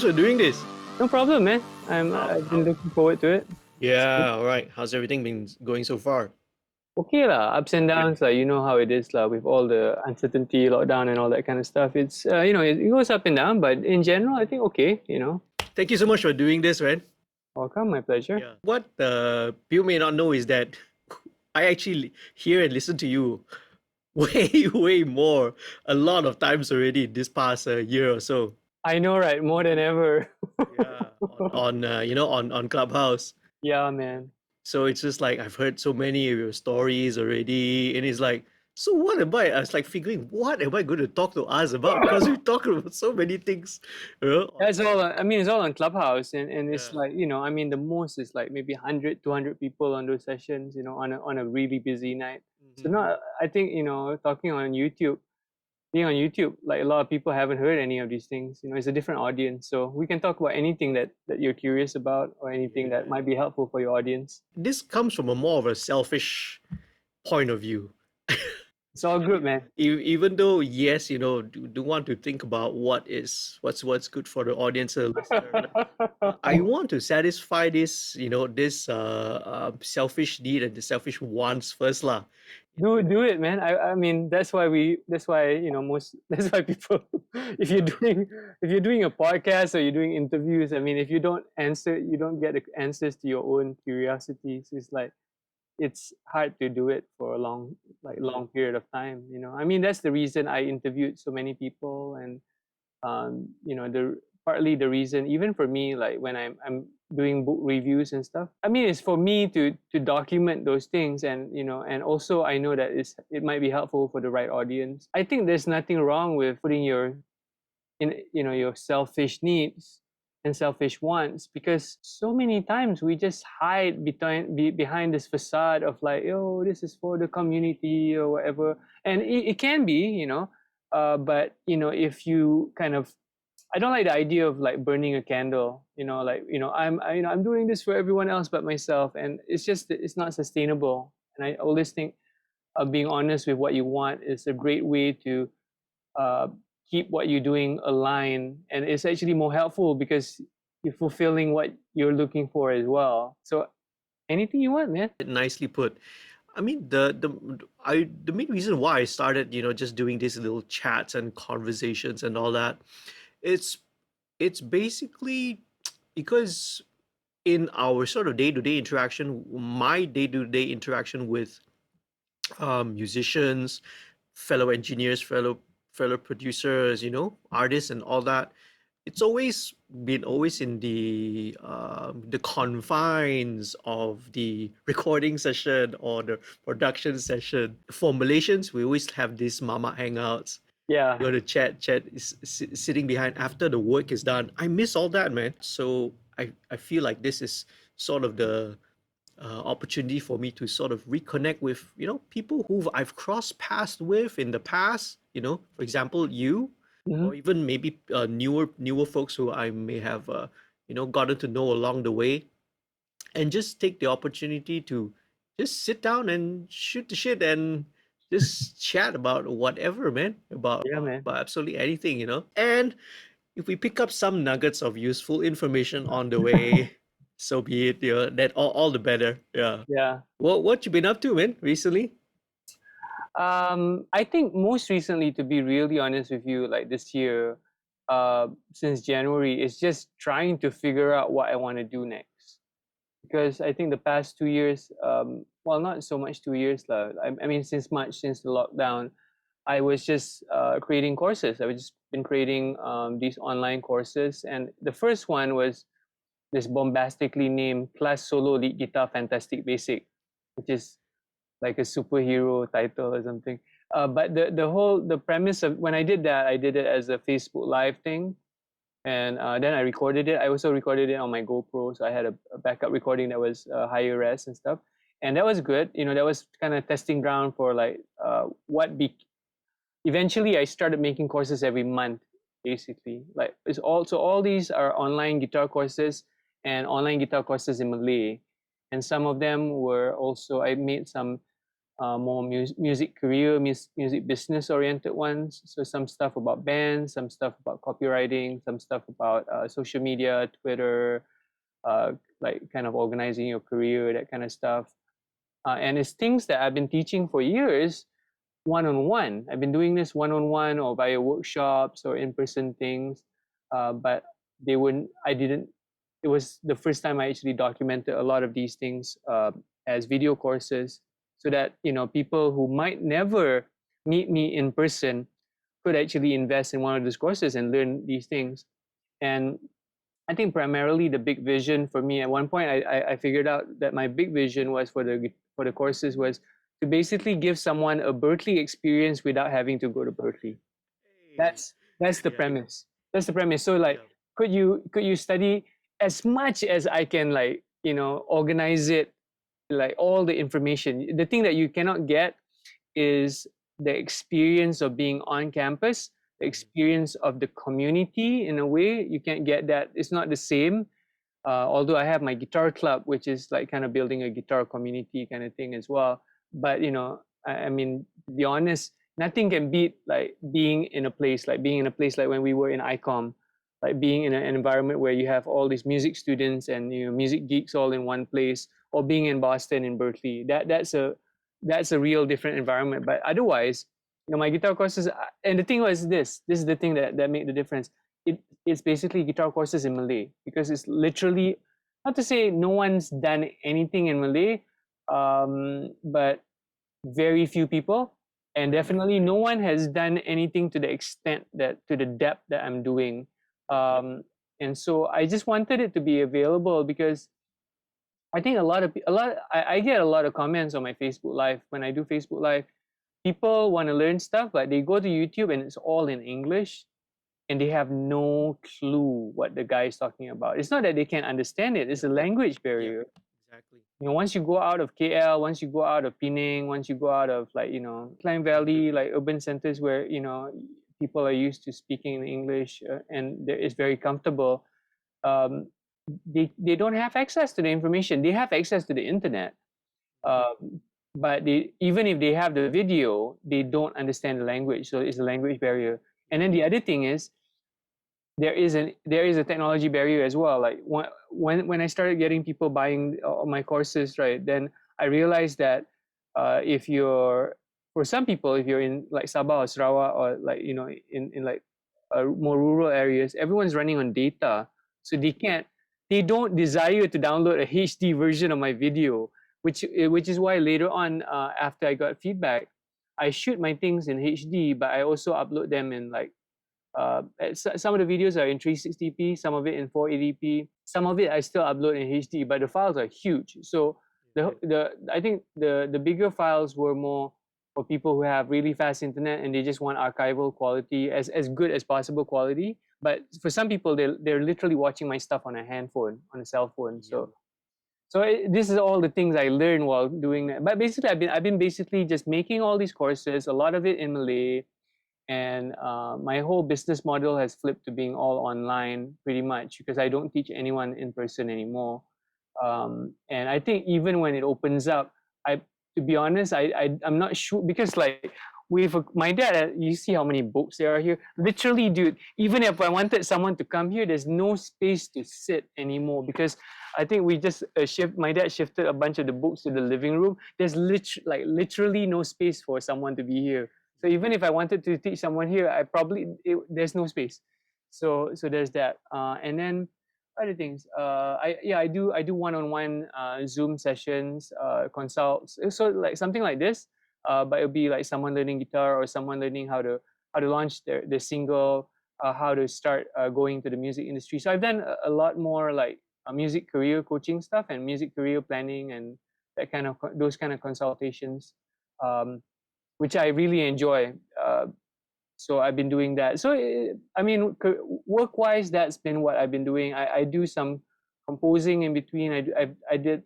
Thanks for doing this. No problem, man. I've been looking forward to it. Yeah, all right. How's everything been going so far? Okay lah, ups and downs, like you know how it is lah, with all the uncertainty, lockdown, and all that kind of stuff. It's it goes up and down, but in general, I think okay. Thank you so much for doing this, man. Welcome, my pleasure. Yeah. What people may not know is that I actually hear and listen to you way more, a lot of times already this past year or so. I know, right? More than ever. Yeah, on Clubhouse. Yeah, man. So it's just like I've heard so many of your stories already, and it's like, so what am I? I was like figuring, what am I going to talk to us about? Because we talk about so many things, you know. That's all. I mean, it's all on Clubhouse, and it's Yeah. like I mean, the most is like maybe 100, 200 people on those sessions, on a really busy night. So not, I think talking on YouTube. Being on YouTube, like a lot of people haven't heard any of these things. It's a different audience. So we can talk about anything that you're curious about or anything that might be helpful for your audience. This comes from a more of a selfish point of view. It's all good, man. Even though, yes, do want to think about what's good for the audience or listener. I want to satisfy this, this selfish need and the selfish wants first, lah. Do it, man. I mean that's why that's why people if you're doing a podcast or you're doing interviews, I mean if you don't get the answers to your own curiosities, it's like it's hard to do it for a long period of time. I mean that's the reason I interviewed so many people, and partly the reason even for me, like when I'm doing book reviews and stuff, I mean it's for me to document those things, and and also I know that it might be helpful for the right audience. I think there's nothing wrong with putting your selfish needs and selfish wants, because so many times we just hide behind this facade of like, oh, this is for the community or whatever, and it can be, but if you kind of, I don't like the idea of like burning a candle, I'm doing this for everyone else but myself, and it's not sustainable. And I always think being honest with what you want is a great way to keep what you're doing aligned, and it's actually more helpful because you're fulfilling what you're looking for as well. So anything you want, man. Nicely put. I mean, the main reason why I started, just doing these little chats and conversations and all that, it's basically because in our sort of day-to-day interaction, my day-to-day interaction with musicians, fellow engineers, fellow producers, artists and all that, it's always been in the confines of the recording session or the production session. For Malaysians, we always have these mama hangouts. Yeah. You want to chat sitting behind after the work is done. I miss all that, man. So I feel like this is sort of the opportunity for me to sort of reconnect with people who I've crossed paths with in the past. For example, you, or even maybe newer folks who I may have gotten to know along the way, and just take the opportunity to just sit down and shoot the shit and just chat about whatever, man. About absolutely anything, And if we pick up some nuggets of useful information on the way, so be it. That all the better. Yeah. Yeah. What you been up to, man, recently? I think most recently, to be really honest with you, like this year, since January, is just trying to figure out what I want to do next. Because I think the past 2 years, well, not so much 2 years, I mean, since March, since the lockdown, I was just creating courses. I've just been creating these online courses. And the first one was this bombastically named Plus Solo Lead Guitar Fantastic Basic, which is like a superhero title or something. But the premise of when I did that, I did it as a Facebook Live thing. And then I recorded it. I also recorded it on my GoPro. So I had a backup recording that was higher res and stuff. And that was good. That was kind of testing ground for like eventually I started making courses every month, basically. Like all these are online guitar courses and online guitar courses in Malay. And some of them were also, I made some more music career, music business oriented ones. So some stuff about bands, some stuff about copywriting, some stuff about social media, Twitter, like kind of organizing your career, that kind of stuff. And it's things that I've been teaching for years, one-on-one. I've been doing this one-on-one or via workshops or in-person things, but they wouldn't. I didn't. It was the first time I actually documented a lot of these things as video courses, so that people who might never meet me in person could actually invest in one of these courses and learn these things. And I think primarily the big vision for me at one point, I figured out that my big vision was for the courses was to basically give someone a Berklee experience without having to go to Berklee. Hey. That's the Yeah. premise. That's the premise. So like, Yeah. could you study as much as I can, like organize it, like all the information. The thing that you cannot get is the experience of being on campus, the experience of the community. In a way, you can't get that. It's not the same. Although I have my guitar club, which is like kind of building a guitar community kind of thing as well. But I mean, to be honest, nothing can beat like being in a place like when we were in ICOM, like being in an environment where you have all these music students and music geeks all in one place, or being in Boston in Berkeley. That's a real different environment. But otherwise, my guitar courses, and the thing was this is the thing that made the difference. It's basically guitar courses in Malay, because it's literally, not to say no one's done anything in Malay, but very few people, and definitely no one has done anything to the extent to the depth that I'm doing. And so I just wanted it to be available, because I think I get a lot of comments on my Facebook Live. When I do Facebook Live, people want to learn stuff, but they go to YouTube and it's all in English, and they have no clue what the guy is talking about. It's not that they can't understand it; it's a language Yeah. barrier. Exactly. Once you go out of KL, once you go out of Penang, once you go out of Klang Valley, like urban centers where people are used to speaking in English, and it's very comfortable. Um, they don't have access to the information. They have access to the internet, um, but even if they have the video, they don't understand the language. So it's a language barrier. And then the other thing is, there is a technology barrier as well. Like when I started getting people buying my courses, right, then I realized that if you're for some people, if you're in like Sabah or Sarawak, or like in like more rural areas, everyone's running on data, so they don't desire to download a HD version of my video, which is why later on, after I got feedback, I shoot my things in HD, but I also upload them in like some of the videos are in 360p, some of it in 480p, some of it I still upload in HD, but the files are huge. So I think the bigger files were more for people who have really fast internet and they just want archival quality, as good as possible quality. But for some people, they're literally watching my stuff on a handphone, on a cell phone. This is all the things I learned while doing that. But basically, I've been basically just making all these courses, a lot of it in Malay, and my whole business model has flipped to being all online pretty much, because I don't teach anyone in person anymore. And I think even when it opens up, to be honest, I'm not sure, because like with my dad, you see how many books there are here. Literally, dude, even if I wanted someone to come here, there's no space to sit anymore, because I think we just my dad shifted a bunch of the books to the living room. There's literally no space for someone to be here. So even if I wanted to teach someone here, there's no space. So there's that. And then other things. I do one-on-one Zoom sessions, consults. So like something like this. But it'll be like someone learning guitar, or someone learning how to launch their single, how to start going to the music industry. So I've done a lot more like music career coaching stuff and music career planning, and those kind of consultations. Which I really enjoy. So I've been doing that. So I mean, work-wise, that's been what I've been doing. I do some composing in between. I did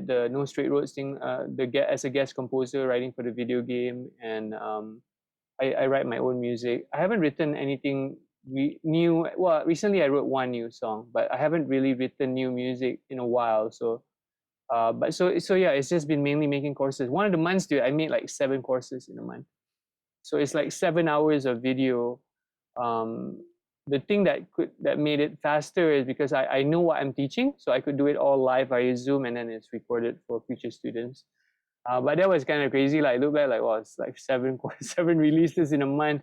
the No Straight Roads thing, as a guest composer, writing for the video game, and I write my own music. I haven't written anything new. Well, recently I wrote one new song, but I haven't really written new music in a while. So But so yeah, it's just been mainly making courses. One of the months, dude, I made like 7 courses in a month. So it's like 7 hours of video. Um, the thing that made it faster is because I know what I'm teaching, so I could do it all live via Zoom, and then it's recorded for future students. But that was kind of crazy. Like, look back, like, well, it's like 7 releases in a month.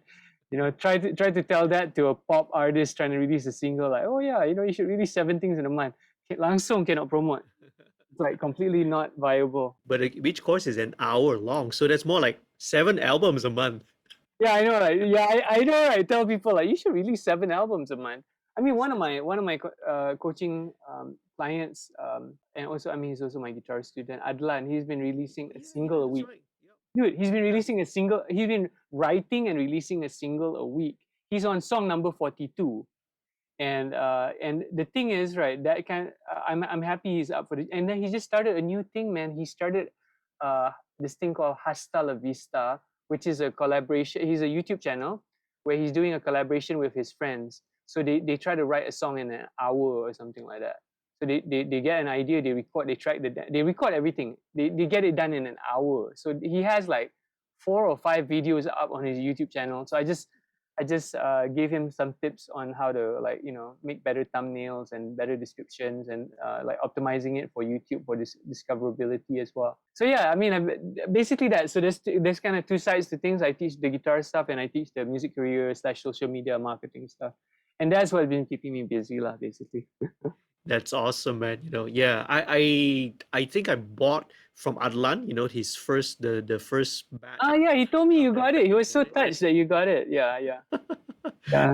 Try to tell that to a pop artist trying to release a single. Like, oh yeah, you should release 7 things in a month. Langsung cannot promote. It's like completely not viable. But each course is an hour long, so that's more like 7 albums a month. Yeah, I know, right? Yeah, I know. I tell people like you should release 7 albums a month. I mean, one of my coaching clients, and also I mean he's also my guitar student, Adlan. He's been releasing a single a That's week. right. Yep. Dude, he's been releasing a single. He's been writing and releasing a single a week. He's on song number 42, and the thing is, right? That kind. I'm happy he's up for it. And then he just started a new thing, man. He started this thing called Hasta La Vista, which is a collaboration. He's a YouTube channel where he's doing a collaboration with his friends. So they try to write a song in an hour or something like that. So they get an idea, they record, they record everything. They get it done in an hour. So he has like 4 or 5 videos up on his YouTube channel. So I just gave him some tips on how to make better thumbnails and better descriptions, and like optimizing it for YouTube for this discoverability as well. So yeah, I mean, basically that. So there's kind of 2 sides to things. I teach the guitar stuff and I teach the music career / social media marketing stuff, and that's what's been keeping me busy lah, basically. That's awesome, man. Yeah, I think I bought from Adlan, his the first batch Yeah, he told me you of got it. He was so yeah, yeah. touched that you got it. Yeah, yeah.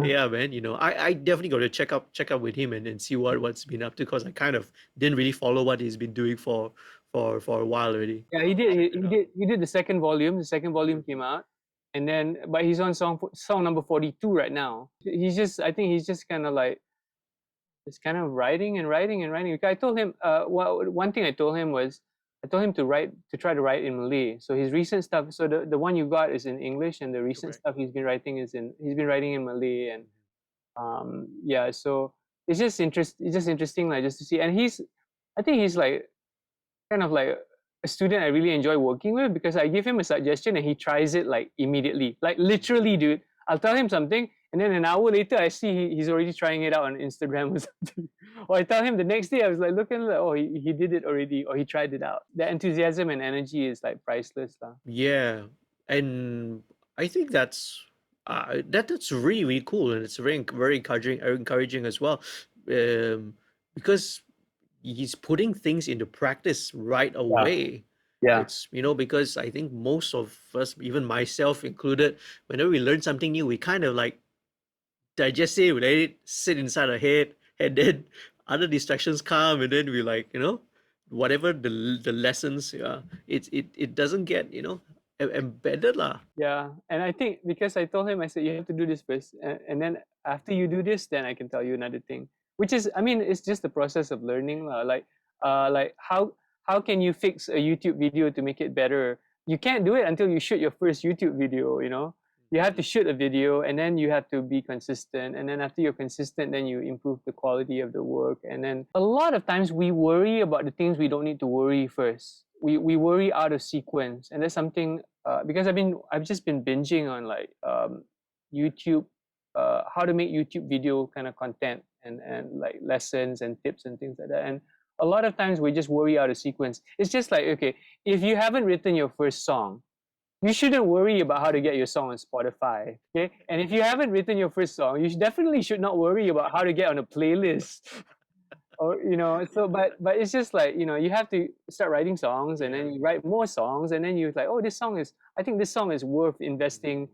Yeah, man. I definitely got to check up with him and see what's been up to, because I kind of didn't really follow what he's been doing for a while already. Yeah, he I'll did. check He, it he out. did. He did the second volume. The second volume came out, and then but he's on song number 42 right now. I think he's just kind of like just kind of writing and writing and writing. I told him. One thing I told him was I told him to try to write in Malay. So his recent stuff. So the one you got is in English, and the recent Correct. stuff he's been writing he's been writing in Malay, and yeah. So it's just interesting, like just to see. And I think he's like kind of like a student I really enjoy working with, because I give him a suggestion and he tries it like immediately. Like literally, dude. I'll tell him something, and then an hour later I see he's already trying it out on Instagram or something. Or I tell him the next day, I was like looking like, oh, he did it already, or he tried it out. The enthusiasm and energy is like priceless. Yeah, and I think that's really really cool, and it's very encouraging as well, um, because he's putting things into practice right Yeah. away. Yeah. It's because I think most of us, even myself included, whenever we learn something new, we kind of like digest it, we let it sit inside our head, and then other distractions come, and then we like, whatever the lessons, yeah, it doesn't get, embedded lah. Yeah, and I think because I told him, I said you have to do this first, and then after you do this, then I can tell you another thing. Which is, I mean, it's just the process of learning, lah. Like how can you fix a YouTube video to make it better? You can't do it until you shoot your first YouTube video. You have to shoot a video, and then you have to be consistent, and then after you're consistent, then you improve the quality of the work. And then a lot of times we worry about the things we don't need to worry first. We worry out of sequence, and that's something because I've just been binging on like YouTube, how to make YouTube video kind of content, and like lessons and tips and things like that. And a lot of times we just worry out of sequence. It's just like, okay, if you haven't written your first song, you shouldn't worry about how to get your song on Spotify. Okay, and if you haven't written your first song, definitely should not worry about how to get on a playlist. Or so but it's just like, you have to start writing songs, and then Yeah. you write more songs, and then you're like, oh, I think this song is worth investing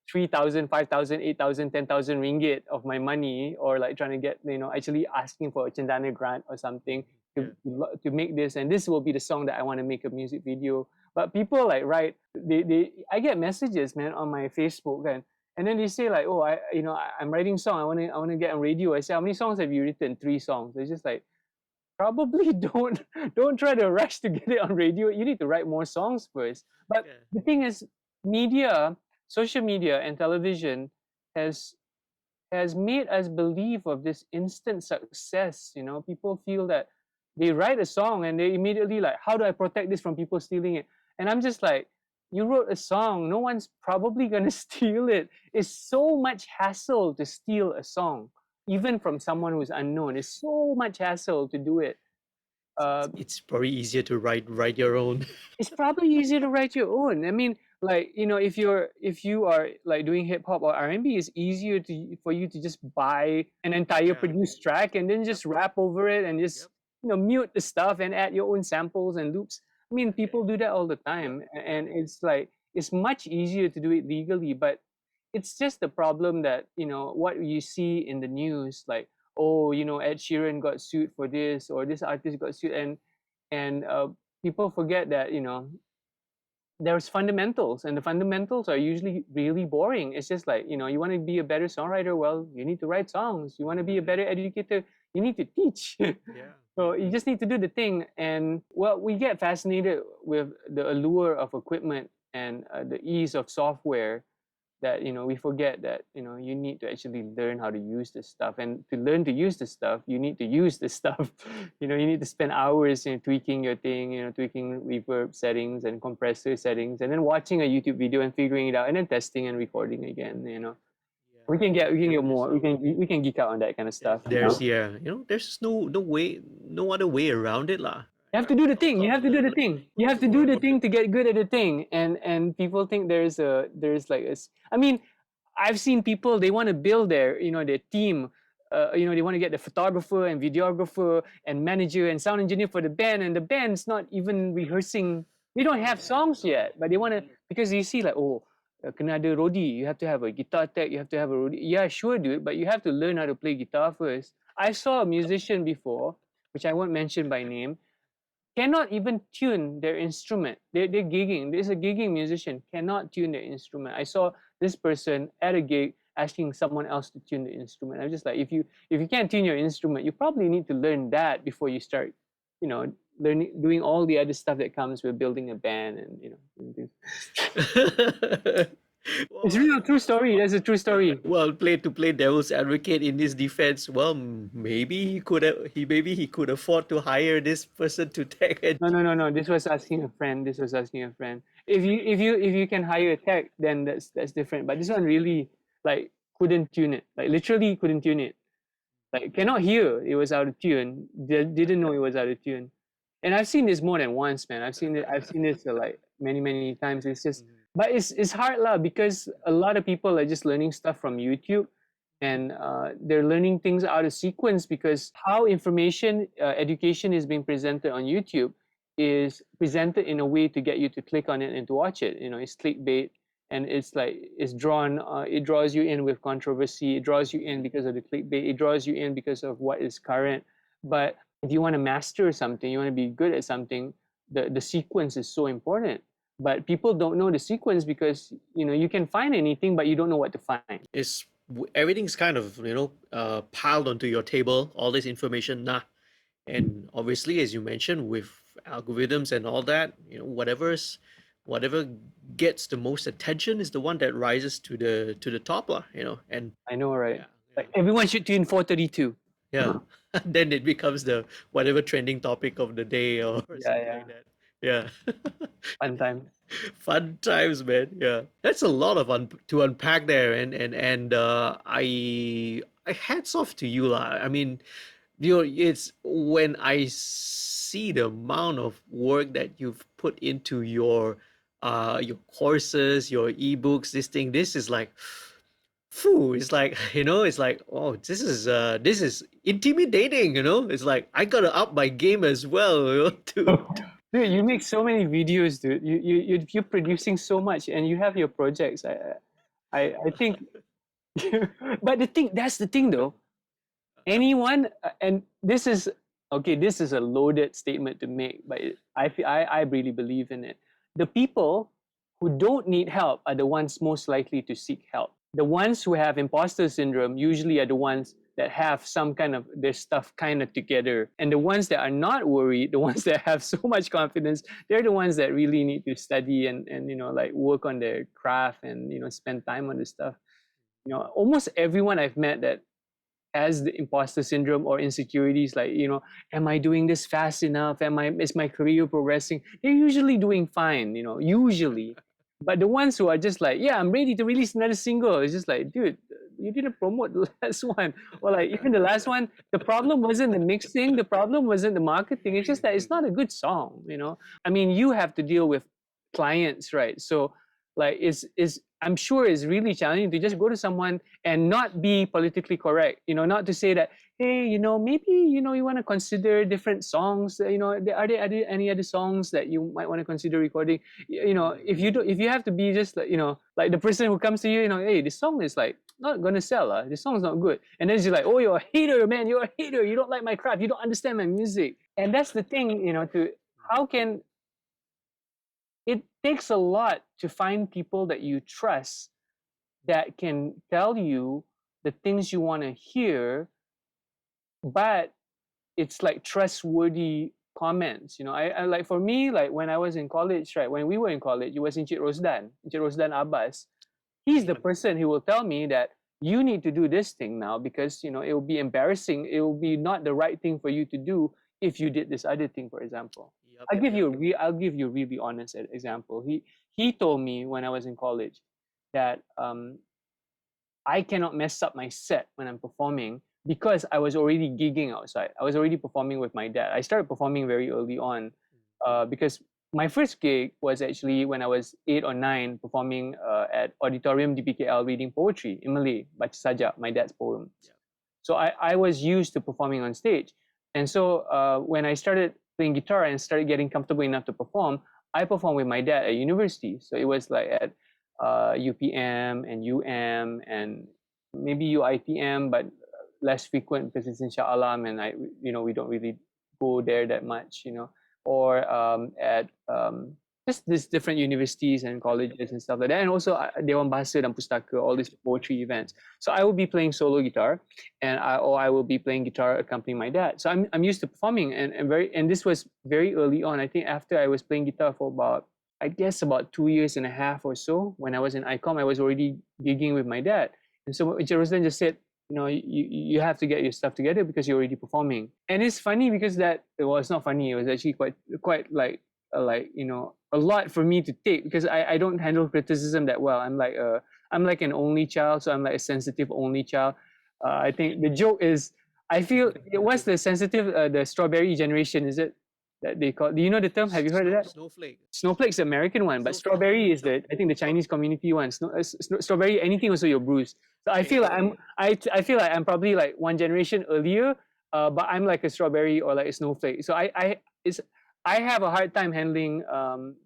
3,000, 5,000, 8,000, 10,000 ringgit of my money, or like trying to get, actually asking for a Cendana grant or something to Yeah. to make this, and this will be the song that I want to make a music video. But people like write, I get messages, man, on my Facebook, and then they say like, oh, I'm writing song, I want to get on radio. I say, how many songs have you written? 3 songs. It's just like, probably don't try to rush to get it on radio. You need to write more songs first. But Yeah. the thing is, media, social media and television has made us believe of this instant success. People feel that they write a song and they immediately like, how do I protect this from people stealing it? And I'm just like, you wrote a song, no one's probably gonna steal it. It's so much hassle to steal a song, even from someone who's unknown. It's so much hassle to do it. It's probably easier to write your own. It's probably easier to write your own. I mean, like, you know, if you are like doing hip hop or R&B, it's easier for you to just buy an entire Yeah. produced track and then just rap over it and just mute the stuff and add your own samples and loops. I mean, people do that all the time, and it's like it's much easier to do it legally, but it's just the problem that what you see in the news, like, oh, Ed Sheeran got sued for this, or this artist got sued, and people forget that there's fundamentals, and the fundamentals are usually really boring. It's just like, you want to be a better songwriter, well, you need to write songs. You want to be a better educator, you need to teach. Yeah. So you just need to do the thing. And well, we get fascinated with the allure of equipment and the ease of software, that we forget that you need to actually learn how to use this stuff, and to learn to use this stuff you need to use this stuff. You need to spend hours tweaking your thing, tweaking reverb settings and compressor settings, and then watching a YouTube video and figuring it out, and then testing and recording again. We can get more, we can geek out on that kind of stuff. There's there's no other way around it lah. You have to do the thing. You have to do the thing. You have to do the thing to get good at the thing. And people think there's like a. I mean, I've seen people, they want to build their team. They want to get the photographer and videographer and manager and sound engineer for the band, and the band's not even rehearsing. They don't have songs yet, but they want to, because you see like, oh, kena ada roadie. You have to have a guitar tech. You have to have a roadie. Yeah, sure, dude, but you have to learn how to play guitar first. I saw a musician before, which I won't mention by name, cannot even tune their instrument. They're gigging. There's a gigging musician, cannot tune their instrument. I saw this person at a gig asking someone else to tune the instrument. I'm just like, if you can't tune your instrument, you probably need to learn that before you start, doing all the other stuff that comes with building a band and It's really a true story. That's a true story. Well, to play devil's advocate in his defense, well, maybe he could afford to hire this person to tech it. No. This was asking a friend. If you can hire a tech, then that's different. But this one really like couldn't tune it. Like literally couldn't tune it. Like cannot hear. It was out of tune. Didn't know it was out of tune. And I've seen this more than once, man. I've seen this like many times. It's just, but it's hard lah, because a lot of people are just learning stuff from YouTube, and they're learning things out of sequence, because how information education is being presented on YouTube is presented in a way to get you to click on it and to watch it. It's clickbait, and it's like it's drawn. It draws you in with controversy. It draws you in because of the clickbait. It draws you in because of what is current. But if you want to master something, you want to be good at something, the sequence is so important. But people don't know the sequence because you can find anything, but you don't know what to find. Everything's kind of piled onto your table, all this information, and obviously, as you mentioned, with algorithms and all that, whatever gets the most attention is the one that rises to the top lah. And I know, right? Like everyone should tune 432. Yeah. Then it becomes the whatever trending topic of the day or something like that. Yeah. Fun time. Fun times, man. Yeah. That's a lot of to unpack there, and I hats off to you lah. I mean, it's when I see the amount of work that you've put into your courses, your eBooks, this is like, it's like, it's like, oh, this is intimidating, it's like I gotta up my game as well, Dude, you make so many videos, dude. You're producing so much, and you have your projects. I think, but that's the thing though. Anyone, and this is a loaded statement to make, but I really believe in it. The people who don't need help are the ones most likely to seek help. The ones who have imposter syndrome usually are the ones that have some kind of their stuff kind of together. And the ones that are not worried, the ones that have so much confidence, they're the ones that really need to study and like work on their craft and spend time on this stuff. Almost everyone I've met that has the imposter syndrome or insecurities, like, am I doing this fast enough? Is my career progressing? They're usually doing fine, usually. But the ones who are just like, yeah, I'm ready to release another single, it's just like, dude, you didn't promote the last one. Or like even the last one, the problem wasn't the mixing, the problem wasn't the marketing. It's just that it's not a good song, I mean, you have to deal with clients, right? So like is I'm sure it's really challenging to just go to someone and not be politically correct, not to say that, hey, maybe, you want to consider different songs, are there any other songs that you might want to consider recording? If you have to be just like, like the person who comes to you, hey, this song is like not gonna sell, this song's not good, and then you're like, oh, you're a hater, man, you're a hater, you don't like my craft, you don't understand my music. And that's the thing, to how can it takes a lot to find people that you trust that can tell you the things you want to hear, but it's like trustworthy comments. I like, for me, like when I was in college, right? When we were in college, it was Encik Rosdan Abbas. He's the person who will tell me that you need to do this thing now because it will be embarrassing. It will be not the right thing for you to do if you did this other thing, for example. Yep, I'll give you a really honest example. He told me when I was in college that I cannot mess up my set when I'm performing because I was already gigging outside. I was already performing with my dad. I started performing very early on because my first gig was actually when I was 8 or 9, performing at Auditorium DPKL reading poetry in Malay, Baca Sajak, my dad's poem. Yep. So I was used to performing on stage. And so when I started playing guitar and started getting comfortable enough to perform, I performed with my dad at university. So it was like at UPM and UM and maybe UITM, but less frequent because it's in Shah Alam and we don't really go there that much, or at just these different universities and colleges and stuff like that. And also Dewan Bahasa dan Pustaka, all these poetry events. So I will be playing solo guitar or I will be playing guitar accompanying my dad. So I'm used to performing and this was very early on. I think after I was playing guitar for about 2 years and a half or so, when I was in ICOM, I was already gigging with my dad. And so Jerusalem just said, you have to get your stuff together because you're already performing. And it's funny because it's not funny. It was actually quite like a lot for me to take because I don't handle criticism that well. I'm like an only child, so I'm like a sensitive only child. I think the joke is, I feel it was the sensitive, the strawberry generation, is it? That they call. Do you know the term? Have you heard of that? Snowflake. Snowflake's the American one, but strawberry is I think the Chinese community one. Strawberry, anything also you're bruised. So I feel like I feel like I'm probably like one generation earlier, but I'm like a strawberry or like a snowflake. So I have a hard time handling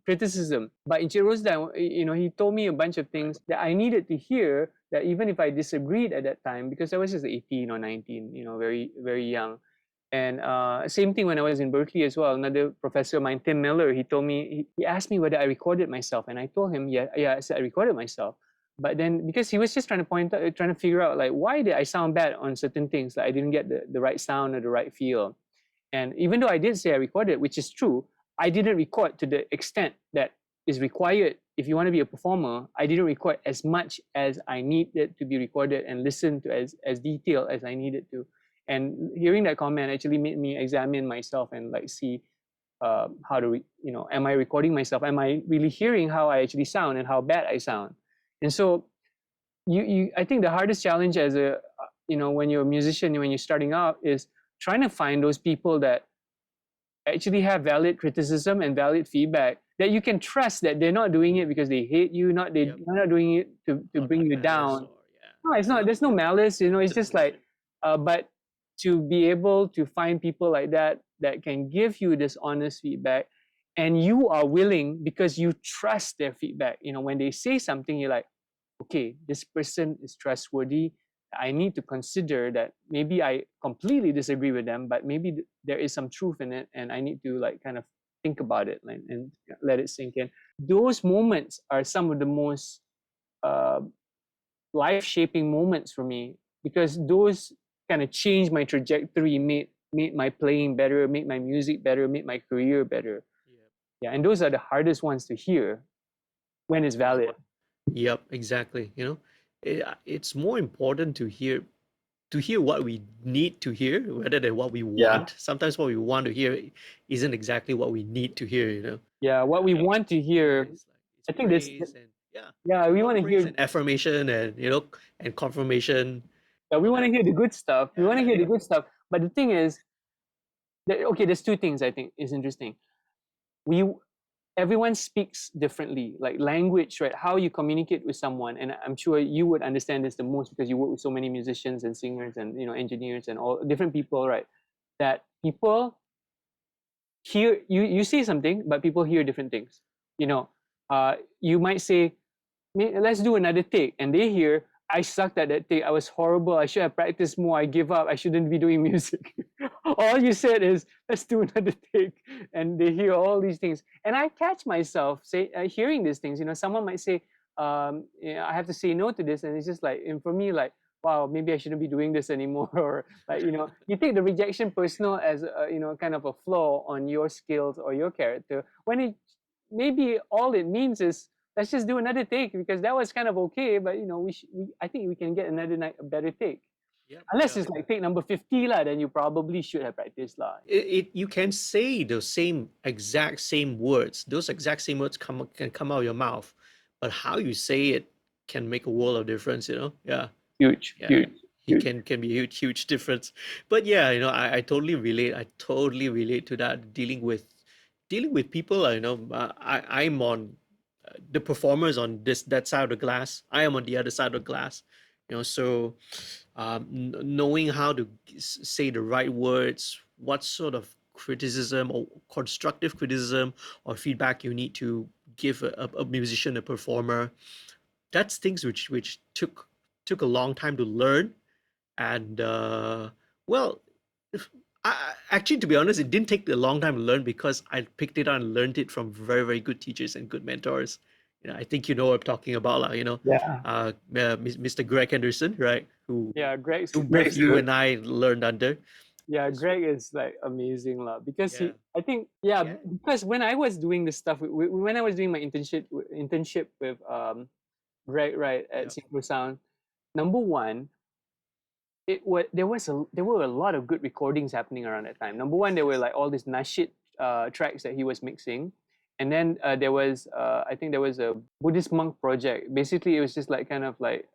criticism. But in Rosdan, he told me a bunch of things that I needed to hear. That even if I disagreed at that time, because I was just 18 or 19, very very young. And same thing when I was in Berklee as well. Another professor of mine, Tim Miller, he told me, he asked me whether I recorded myself. And I told him, yeah, I said I recorded myself. But then because he was just trying to figure out like, why did I sound bad on certain things? Like I didn't get the right sound or the right feel. And even though I did say I recorded, which is true, I didn't record to the extent that is required. If you want to be a performer, I didn't record as much as I needed to be recorded and listen to as detailed as I needed to. And hearing that comment actually made me examine myself and like see how to, am I recording myself? Am I really hearing how I actually sound and how bad I sound? And so I think the hardest challenge as when you're a musician, when you're starting out, is trying to find those people that actually have valid criticism and valid feedback that you can trust, that they're not doing it because they hate you, they're not doing it to bring you down. No, it's not. There's no malice. It's just like, but to be able to find people like that can give you this honest feedback, and you are willing because you trust their feedback. When they say something, you're like, okay, this person is trustworthy. I need to consider that maybe I completely disagree with them, but maybe there is some truth in it, and I need to like kind of think about it and let it sink in. Those moments are some of the most life-shaping moments for me, because those kind of changed my trajectory, made my playing better, made my music better, made my career better. Yeah, and those are the hardest ones to hear when it's valid. Yep, exactly. It's more important to to hear what we need to hear rather than what we Yeah. want. Sometimes what we want to hear isn't exactly what we need to hear, you know. Yeah, what we want to hear, It's like it's I think this, praise and yeah, we want to praise hear, and affirmation and and confirmation, yeah, we all want to that. hear the good stuff. We want to hear the Yeah. good stuff. But the thing is, okay, there's two things I think is interesting. We Everyone speaks differently, like language, right? How you communicate with someone, and I'm sure you would understand this the most because you work with so many musicians and singers and engineers and all different people, right? That people hear you say something, but people hear different things. You know, you might say, let's do another take, and they hear, I sucked at that take, I was horrible, I should have practiced more, I give up, I shouldn't be doing music. All you said is, let's do another take, and they hear all these things, and I catch myself hearing these things. Someone might say, I have to say no to this, and it's just like, and for me, like, wow, maybe I shouldn't be doing this anymore. Or like, you take the rejection personal as kind of a flaw on your skills or your character, when it maybe all it means is, let's just do another take, because that was kind of okay, but I think we can get another night a better take. Yep, Unless yeah. it's like take number 50 lah, then you probably should have practiced lah. You can say the exact same words. Those exact same words can come out of your mouth, but how you say it can make a world of difference. Yeah, Huge, yeah. huge, It huge. can be a huge difference. But yeah, I totally relate. I totally relate to that. Dealing with people. I'm on the performers on that side of the glass. I am on the other side of the glass. So knowing how to say the right words, what sort of criticism or constructive criticism or feedback you need to give a musician, a performer, that's things which took a long time to learn. And well, actually, to be honest, it didn't take a long time to learn because I picked it up and learned it from very, very good teachers and good mentors. I think you know what I'm talking about, like, Yeah, Mr. Greg Henderson, right? yeah. Who both you and I learned under. Yeah, Greg is like amazing lah, because Yeah. I think, yeah, because when I was doing this stuff, when I was doing my internship with Greg, right, at Yep. Synchro Sound, number one, there were a lot of good recordings happening around that time. Number one, there were like all these nasheed tracks that he was mixing, and then I think there was a Buddhist monk project. Basically, it was just like kind of like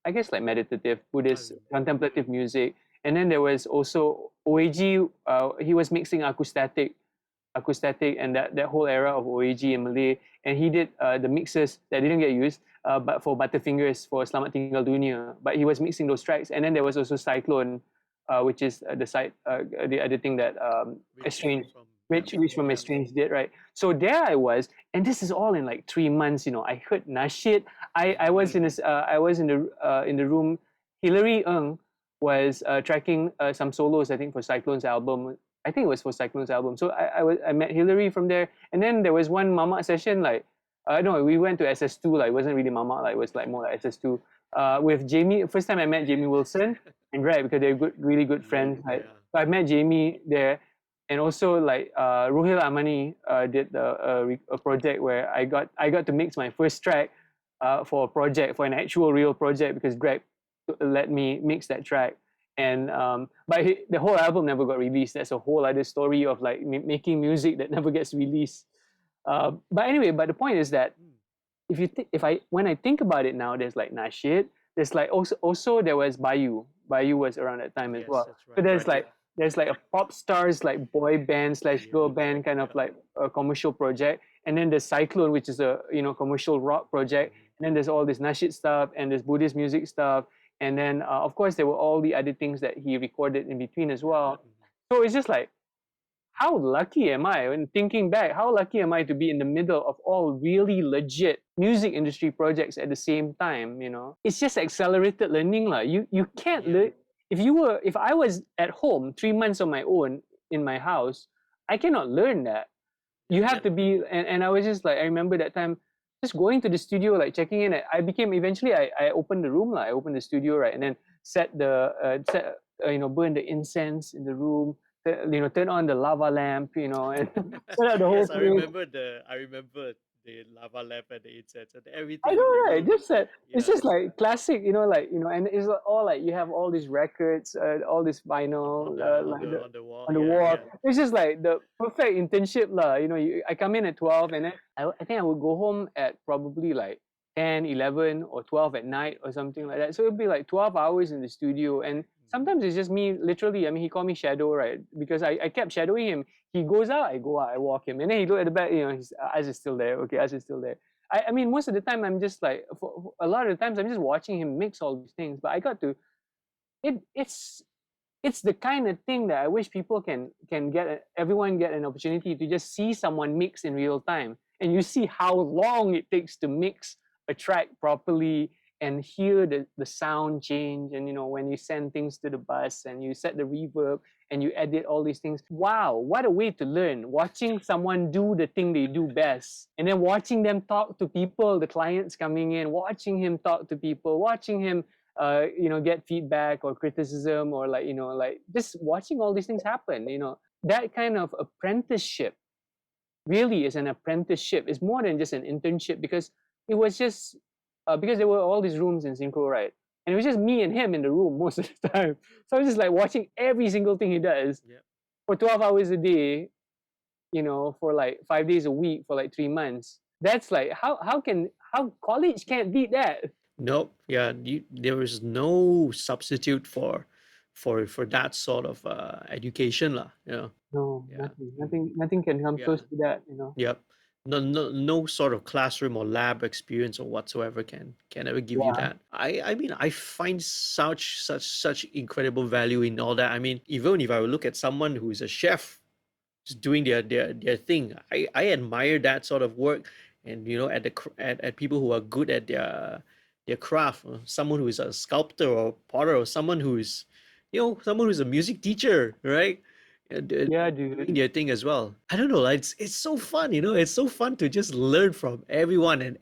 I guess like meditative Buddhist contemplative music. And then there was also OAG. He was mixing acoustic, and that whole era of OAG and Malay. And he did the mixes that didn't get used, but for Butterfingers, for Selamat Tinggal Dunia. But he was mixing those tracks. And then there was also Cyclone, which is the other thing that Estranged, which from Estranged did, right? So there I was, and this is all in like 3 months. I heard Nashid. I was in the room. Hilary Ng was tracking some solos, I think, for Cyclone's album. I think it was for Cyclone's album. So I met Hilary from there, and then there was one Mamak session. Like, no, we went to SS2. Like, it wasn't really Mamak. Like, it was like more like SS2 with Jamie. First time I met Jamie Wilson and Greg, because they're really good friends. Like, so I met Jamie there, and also like Ruhil Amani did a project where I got to mix my first track for an actual real project, because Greg let me mix that track. And but the whole album never got released. That's a whole other story of like making music that never gets released. But anyway, but the point is that when I think about it now, there's like Nashid. There's like also there was Bayu. Bayu was around that time as well. That's So right. there's like a pop stars like boy band / girl band kind of like a commercial project, and then there's Cyclone, which is a commercial rock project, and then there's all this Nashid stuff and this Buddhist music stuff, and then of course there were all the other things that he recorded in between as well. So it's just like, how lucky am I? When thinking back, how lucky am I to be in the middle of all really legit music industry projects at the same time? It's just accelerated learning lah. You can't learn if I was at home 3 months on my own in my house, I cannot learn that. You have to be, and I was just like, I remember that time just going to the studio, like checking in. Eventually I opened the room, I opened the studio, right, and then burn the incense in the room, turn on the lava lamp, and set up the whole Yes, thing. I remember the lava lamp and the incense and I everything in the know, right? room. Just that it's Yeah, just like classic, and it's all like you have all these records, all this on vinyl, the on like the on the wall. on the Yeah, wall. yeah. It's just like the perfect internship, lah. I come in at 12, and then I think I would go home at probably like 10, 11, or 12 at night or something like that. So it'd be like 12 hours in the studio, and sometimes it's just me, literally. I mean, he called me Shadow, right? Because I kept shadowing him. He goes out, I go out, I walk him, and then he look at the back. His eyes is still there. Okay, eyes is still there. I mean, most of the time I'm just like, for a lot of the times I'm just watching him mix all these things. But I got to it's the kind of thing that I wish people can get everyone get an opportunity to just see someone mix in real time, and you see how long it takes to mix a track properly and hear the sound change. And when you send things to the bus and you set the reverb and you edit all these things, wow, what a way to learn, watching someone do the thing they do best, and then watching them talk to people, the clients coming in, watching him talk to people, watching him get feedback or criticism, or like just watching all these things happen. That kind of apprenticeship really is an apprenticeship. It's more than just an internship, because it was just because there were all these rooms in synchro, right? And it was just me and him in the room most of the time. So I was just like watching every single thing he does Yeah. for 12 hours a day, for like 5 days a week for like 3 months. That's like how college can't beat that. Nope. Yeah, there is no substitute for that sort of education, lah. Yeah. No, Yeah. nothing, nothing can come Yeah. close to that. Yep. No sort of classroom or lab experience or whatsoever can ever give you Yeah, that. I mean, I find such incredible value in all that. I mean, even if I would look at someone who is a chef just doing their thing, I admire that sort of work. And at at people who are good at their craft, someone who is a sculptor or potter, or someone who is someone who's a music teacher, right? yeah, Doing dude. their thing as well. I don't know, like it's so fun, it's so fun to just learn from everyone and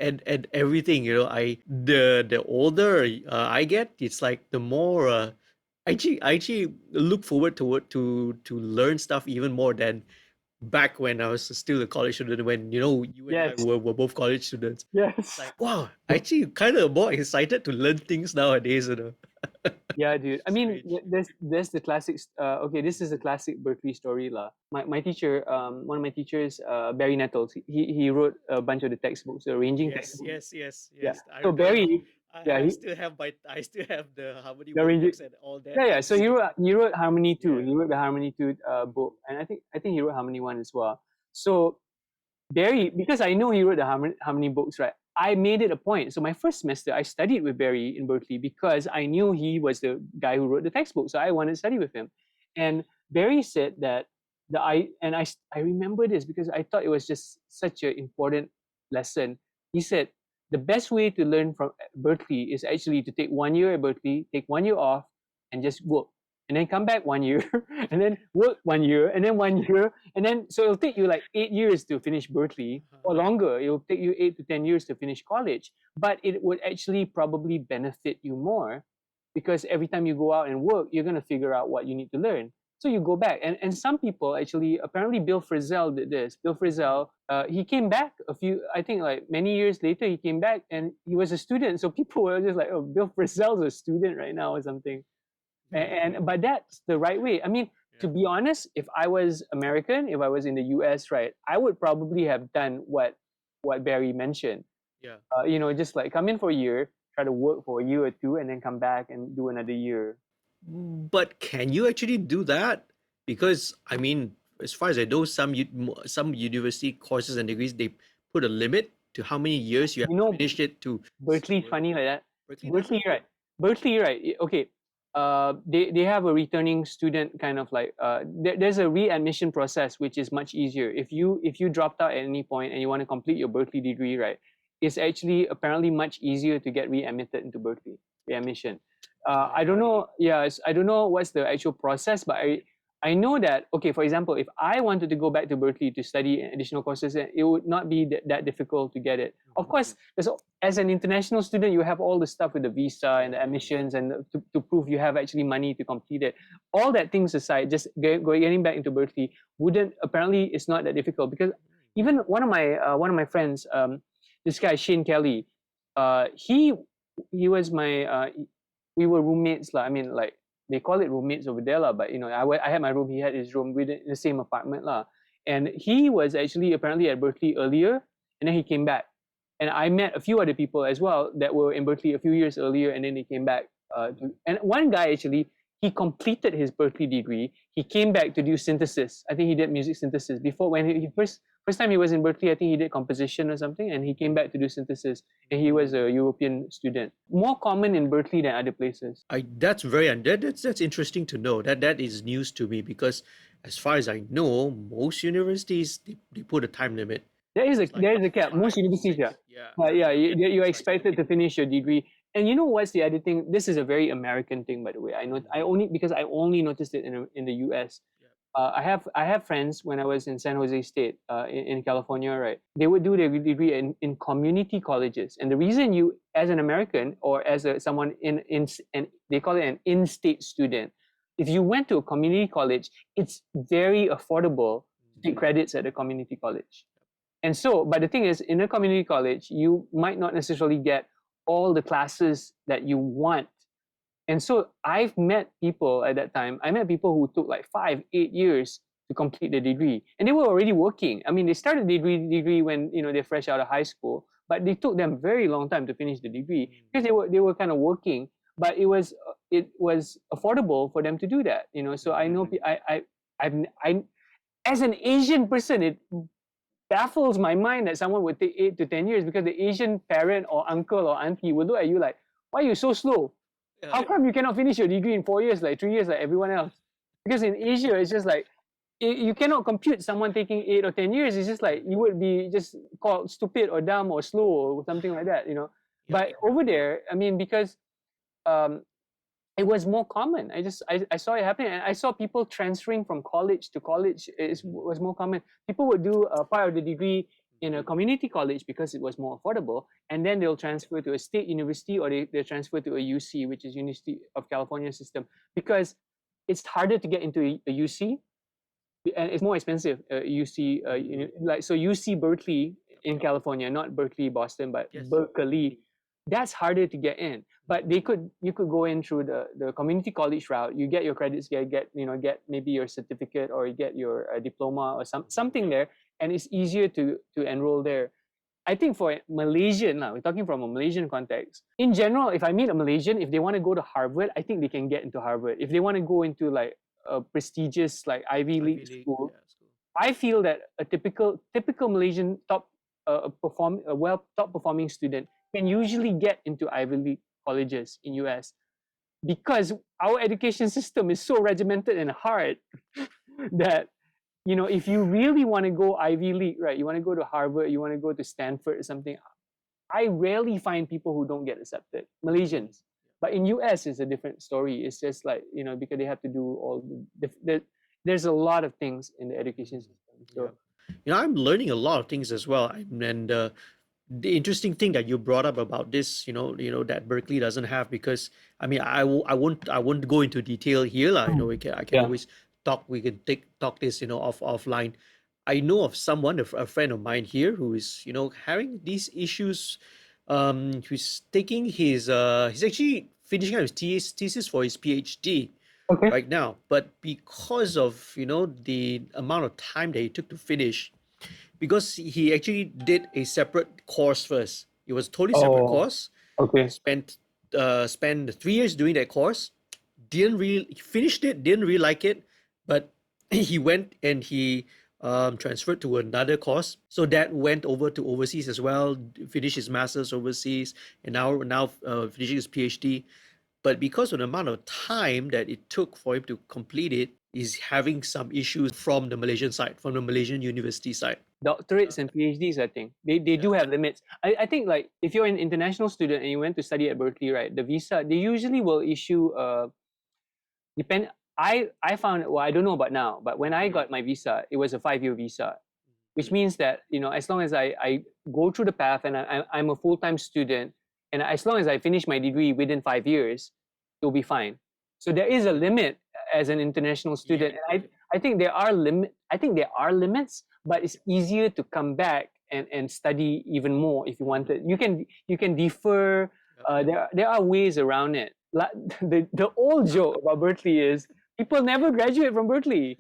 everything. The older I get, it's like the more I actually look forward to learn stuff even more than back when I was still a college student, when you and I Yes, were both college students. It's yes. like, wow, actually kind of more excited to learn things nowadays. Yeah, dude. I mean, Strange. there's the classic. Okay, this is a classic Berklee story, lah. My teacher, one of my teachers, Barry Nettles, he wrote a bunch of the textbooks, the arranging Yes, textbooks. yes, yes, Yeah. yes. I So remember. Barry, yeah, I still have I still have the harmony the arranging. workbooks and all that. Yeah, yeah. So It's he wrote Harmony 2. yeah. He wrote the Harmony 2 book, and I think he wrote Harmony 1 as well. So Barry, because I know he wrote the Harmony books, right? I made it a point. So my first semester, I studied with Barry in Berkeley because I knew he was the guy who wrote the textbook. So I wanted to study with him. And Barry said that I remember this because I thought it was just such an important lesson. He said the best way to learn from Berkeley is actually to take 1 year at Berkeley, take 1 year off, and just work, and then come back 1 year, and then work 1 year, and then 1 year, and then so it'll take you like 8 years to finish Berkeley, or longer. It'll take you 8 to 10 years to finish college, but it would actually probably benefit you more, because every time you go out and work, you're gonna figure out what you need to learn. So you go back, and some people actually, apparently Bill Frisell did this. Bill Frisell, he came back I think like many years later, he came back and he was a student. So people were just like, oh, Bill Frisell's a student right now or something. But that's the right way. I mean, to Yeah. be honest, if I was American, if I was in the US, right, I would probably have done what Barry mentioned. Yeah. Just like come in for a year, try to work for a year or two, and then come back and do another year. But can you actually do that? Because I mean, as far as I know, some university courses and degrees, they put a limit to how many years you have You to know, finish it to. Berkeley funny like that. Berkeley does Berkeley, that? right? Berkeley, right? Okay. They have a returning student kind of like there's a readmission process which is much easier. If you dropped out at any point and you want to complete your Berkeley degree, right? It's actually apparently much easier to get readmitted into Berkeley, readmission. I don't know. Yeah, I don't know what's the actual process, but I know that, okay, for example, if I wanted to go back to Berkeley to study additional courses, it would not be that difficult to get it. Of course, as an international student, you have all the stuff with the visa and the admissions, and to prove you have actually money to complete it. All that things aside, just getting back into Berkeley wouldn't, apparently it's not that difficult, because even one of my friends, this guy Shane Kelly, he was my we were roommates lah. I mean, like they call it roommates over there lah. But I had my room, he had his room, we in the same apartment lah. And he was actually apparently at Berklee earlier, and then he came back. And I met a few other people as well that were in Berklee a few years earlier, and then they came back. And one guy actually, he completed his Berklee degree. He came back to do synthesis. I think he did music synthesis before. When he first time he was in Berklee, I think he did composition or something, and he came back to do synthesis. And he was a European student. More common in Berklee than other places. That's interesting to know. That is news to me, because as far as I know, most universities they put a time limit. There is a cap. Most universities, you're expected to finish your degree. And you know what's the other thing? This is a very American thing, by the way. I only noticed it in the US. I have friends when I was in San Jose State in California, right? They would do their degree in community colleges, and the reason you, as an American or as someone in and they call it an in-state student, if you went to a community college, it's very affordable to take credits at a community college. And so, but the thing is, in a community college, you might not necessarily get all the classes that you want. And so I've met people at that time, I met people who took like 5-8 years to complete the degree. And they were already working. I mean, they started the degree when they're fresh out of high school, but they took them a very long time to finish the degree because they were kind of working, but it was affordable for them to do that. So I know I as an Asian person, it baffles my mind that someone would take 8 to 10 years, because the Asian parent or uncle or auntie would look at you like, why are you so slow? How come you cannot finish your degree in 4 years, like 3 years, like everyone else? Because in Asia, it's just like, you cannot compute someone taking 8 or 10 years. It's just like, you would be just called stupid or dumb or slow or something like that, But over there, I mean, because it was more common. I saw it happening, and I saw people transferring from college to college. It was more common. People would do a part of the degree in a community college because it was more affordable, and then they'll transfer to a state university, or they transfer to a UC, which is University of California system, because it's harder to get into a UC, and it's more expensive. UC, so UC Berkeley in California, not Berkeley, Boston, but Berklee. That's harder to get in. But you could go in through the community college route. You get your credits, get maybe your certificate, or you get your diploma or something there, and it's easier to enroll there. I think for Malaysian, we're talking from a Malaysian context. In general, if I meet a Malaysian, if they want to go to Harvard, I think they can get into Harvard. If they want to go into like a prestigious like Ivy League school, I feel that a typical Malaysian top performing student can usually get into Ivy League colleges in US, because our education system is so regimented and hard that if you really want to go Ivy League, right, you want to go to Harvard, you want to go to Stanford or something, I rarely find people who don't get accepted, Malaysians. But in US, it's a different story. It's just like, because they have to do all there's a lot of things in the education system. So, I'm learning a lot of things as well. And the interesting thing that you brought up about this, that Berklee doesn't have, because I mean, I won't go into detail here, lah. I can always talk. We can talk this, offline. I know of someone, a friend of mine here, who is, having these issues. Who's taking he's actually finishing up his thesis for his PhD right now, but because of the amount of time that he took to finish, because he actually did a separate course first. It was a totally separate course. Spent 3 years doing that course. Finished it, didn't really like it, but he went and he transferred to another course. So that went over to overseas as well, finished his master's overseas, and now finishing his PhD. But because of the amount of time that it took for him to complete it, he's having some issues from the Malaysian side, from the Malaysian university side. Doctorates and PhDs, I think they do have limits. I think, like, if you're an international student and you went to study at Berklee, right, the visa, they usually will issue I found, well, I don't know about now, but when I got my visa, it was a 5-year visa, which means that as long as I go through the path and I'm a full-time student, and as long as I finish my degree within 5 years, it'll be fine. So there is a limit as an international student. And I think there are limits, but it's easier to come back and study even more if you wanted. You can defer. There are ways around it. The old joke about Berklee is people never graduate from Berklee.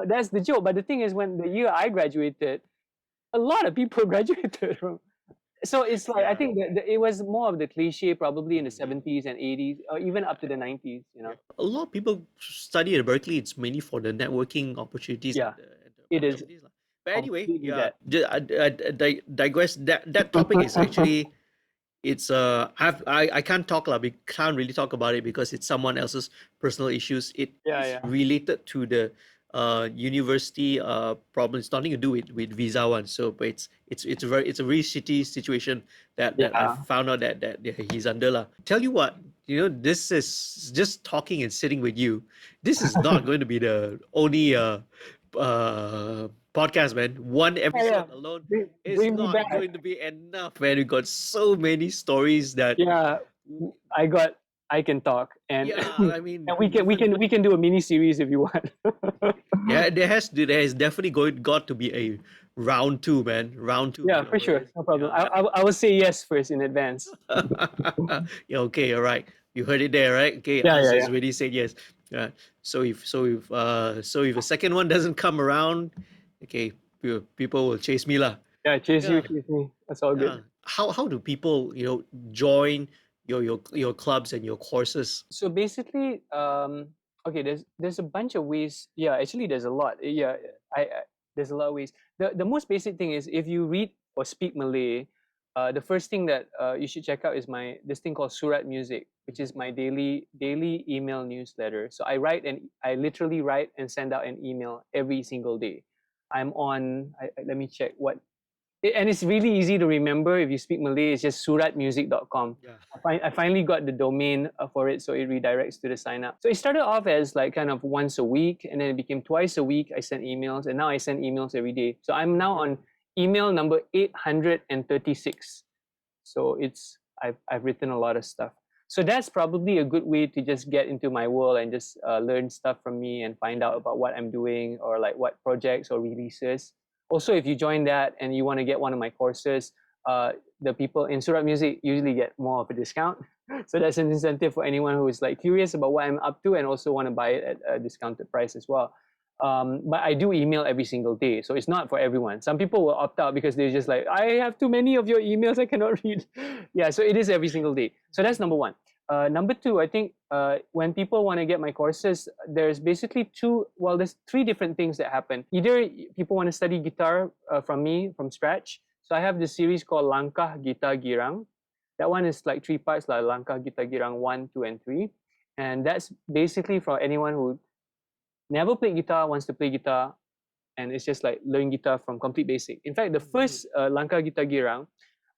That's the joke. But the thing is, when the year I graduated, a lot of people graduated from. So it's like, I think that it was more of the cliche probably in the 70s and 80s, or even up to the 90s. A lot of people study at Berkeley. It's mainly for the networking opportunities Yeah, at the it is companies lah. But anyway, completely yeah, that. I digress. That topic is actually it's I can't talk lah. We can't really talk about it because it's someone else's personal issues. It is Yeah. related to the university problems, nothing to do with visa one. So, but it's a very shitty situation that I Yeah. found out that he's under lah. Tell you what, this is just talking and sitting with you. This is not going to be the only podcast, man. One episode alone is Bring me not back. going to be enough, man. We got so many stories that Yeah, I can talk, and yeah, I mean, and we can do a mini series if you want. yeah, there has definitely got to be a round two, man. Round two Yeah, for over sure, this. no problem. Yeah. I will say yes first in advance. Yeah, okay, all right. You heard it there, right? Okay, Yeah. us has already said yes. Yeah. So if a second one doesn't come around, okay, people will chase me lah. Yeah, chase Yeah. me. That's all Yeah. good. How do people join your clubs and your courses? So basically, okay, there's a bunch of ways. Yeah, actually, there's a lot. Yeah, there's a lot of ways. The most basic thing is if you read or speak Malay, the first thing that you should check out is this thing called Surat Music, which is my daily email newsletter. So I literally write and send out an email every single day. I'm on. Let me check what. And it's really easy to remember if you speak Malay. It's just suratmusic.com. Yeah. I finally got the domain for it, so it redirects to the sign up. So it started off as like kind of once a week, and then it became twice a week. I sent emails, and now I send emails every day. So I'm now on email number 836. So I've written a lot of stuff. So that's probably a good way to just get into my world and just learn stuff from me and find out about what I'm doing or like what projects or releases. Also, if you join that and you want to get one of my courses, the people in Surat Music usually get more of a discount. So that's an incentive for anyone who is like curious about what I'm up to and also want to buy it at a discounted price as well. But I do email every single day, so it's not for everyone. Some people will opt out because they're just like, I have too many of your emails, I cannot read. Yeah, so it is every single day. So that's number one. Number two, I think when people want to get my courses, there's basically there's three different things that happen. Either people want to study guitar from me from scratch. So I have this series called Langkah Gitar Girang. That one is like 3 parts, like Langkah Gitar Girang 1, 2, and 3. And that's basically for anyone who never played guitar, wants to play guitar, and it's just like learn guitar from complete basic. In fact, the first Langkah Gitar Girang,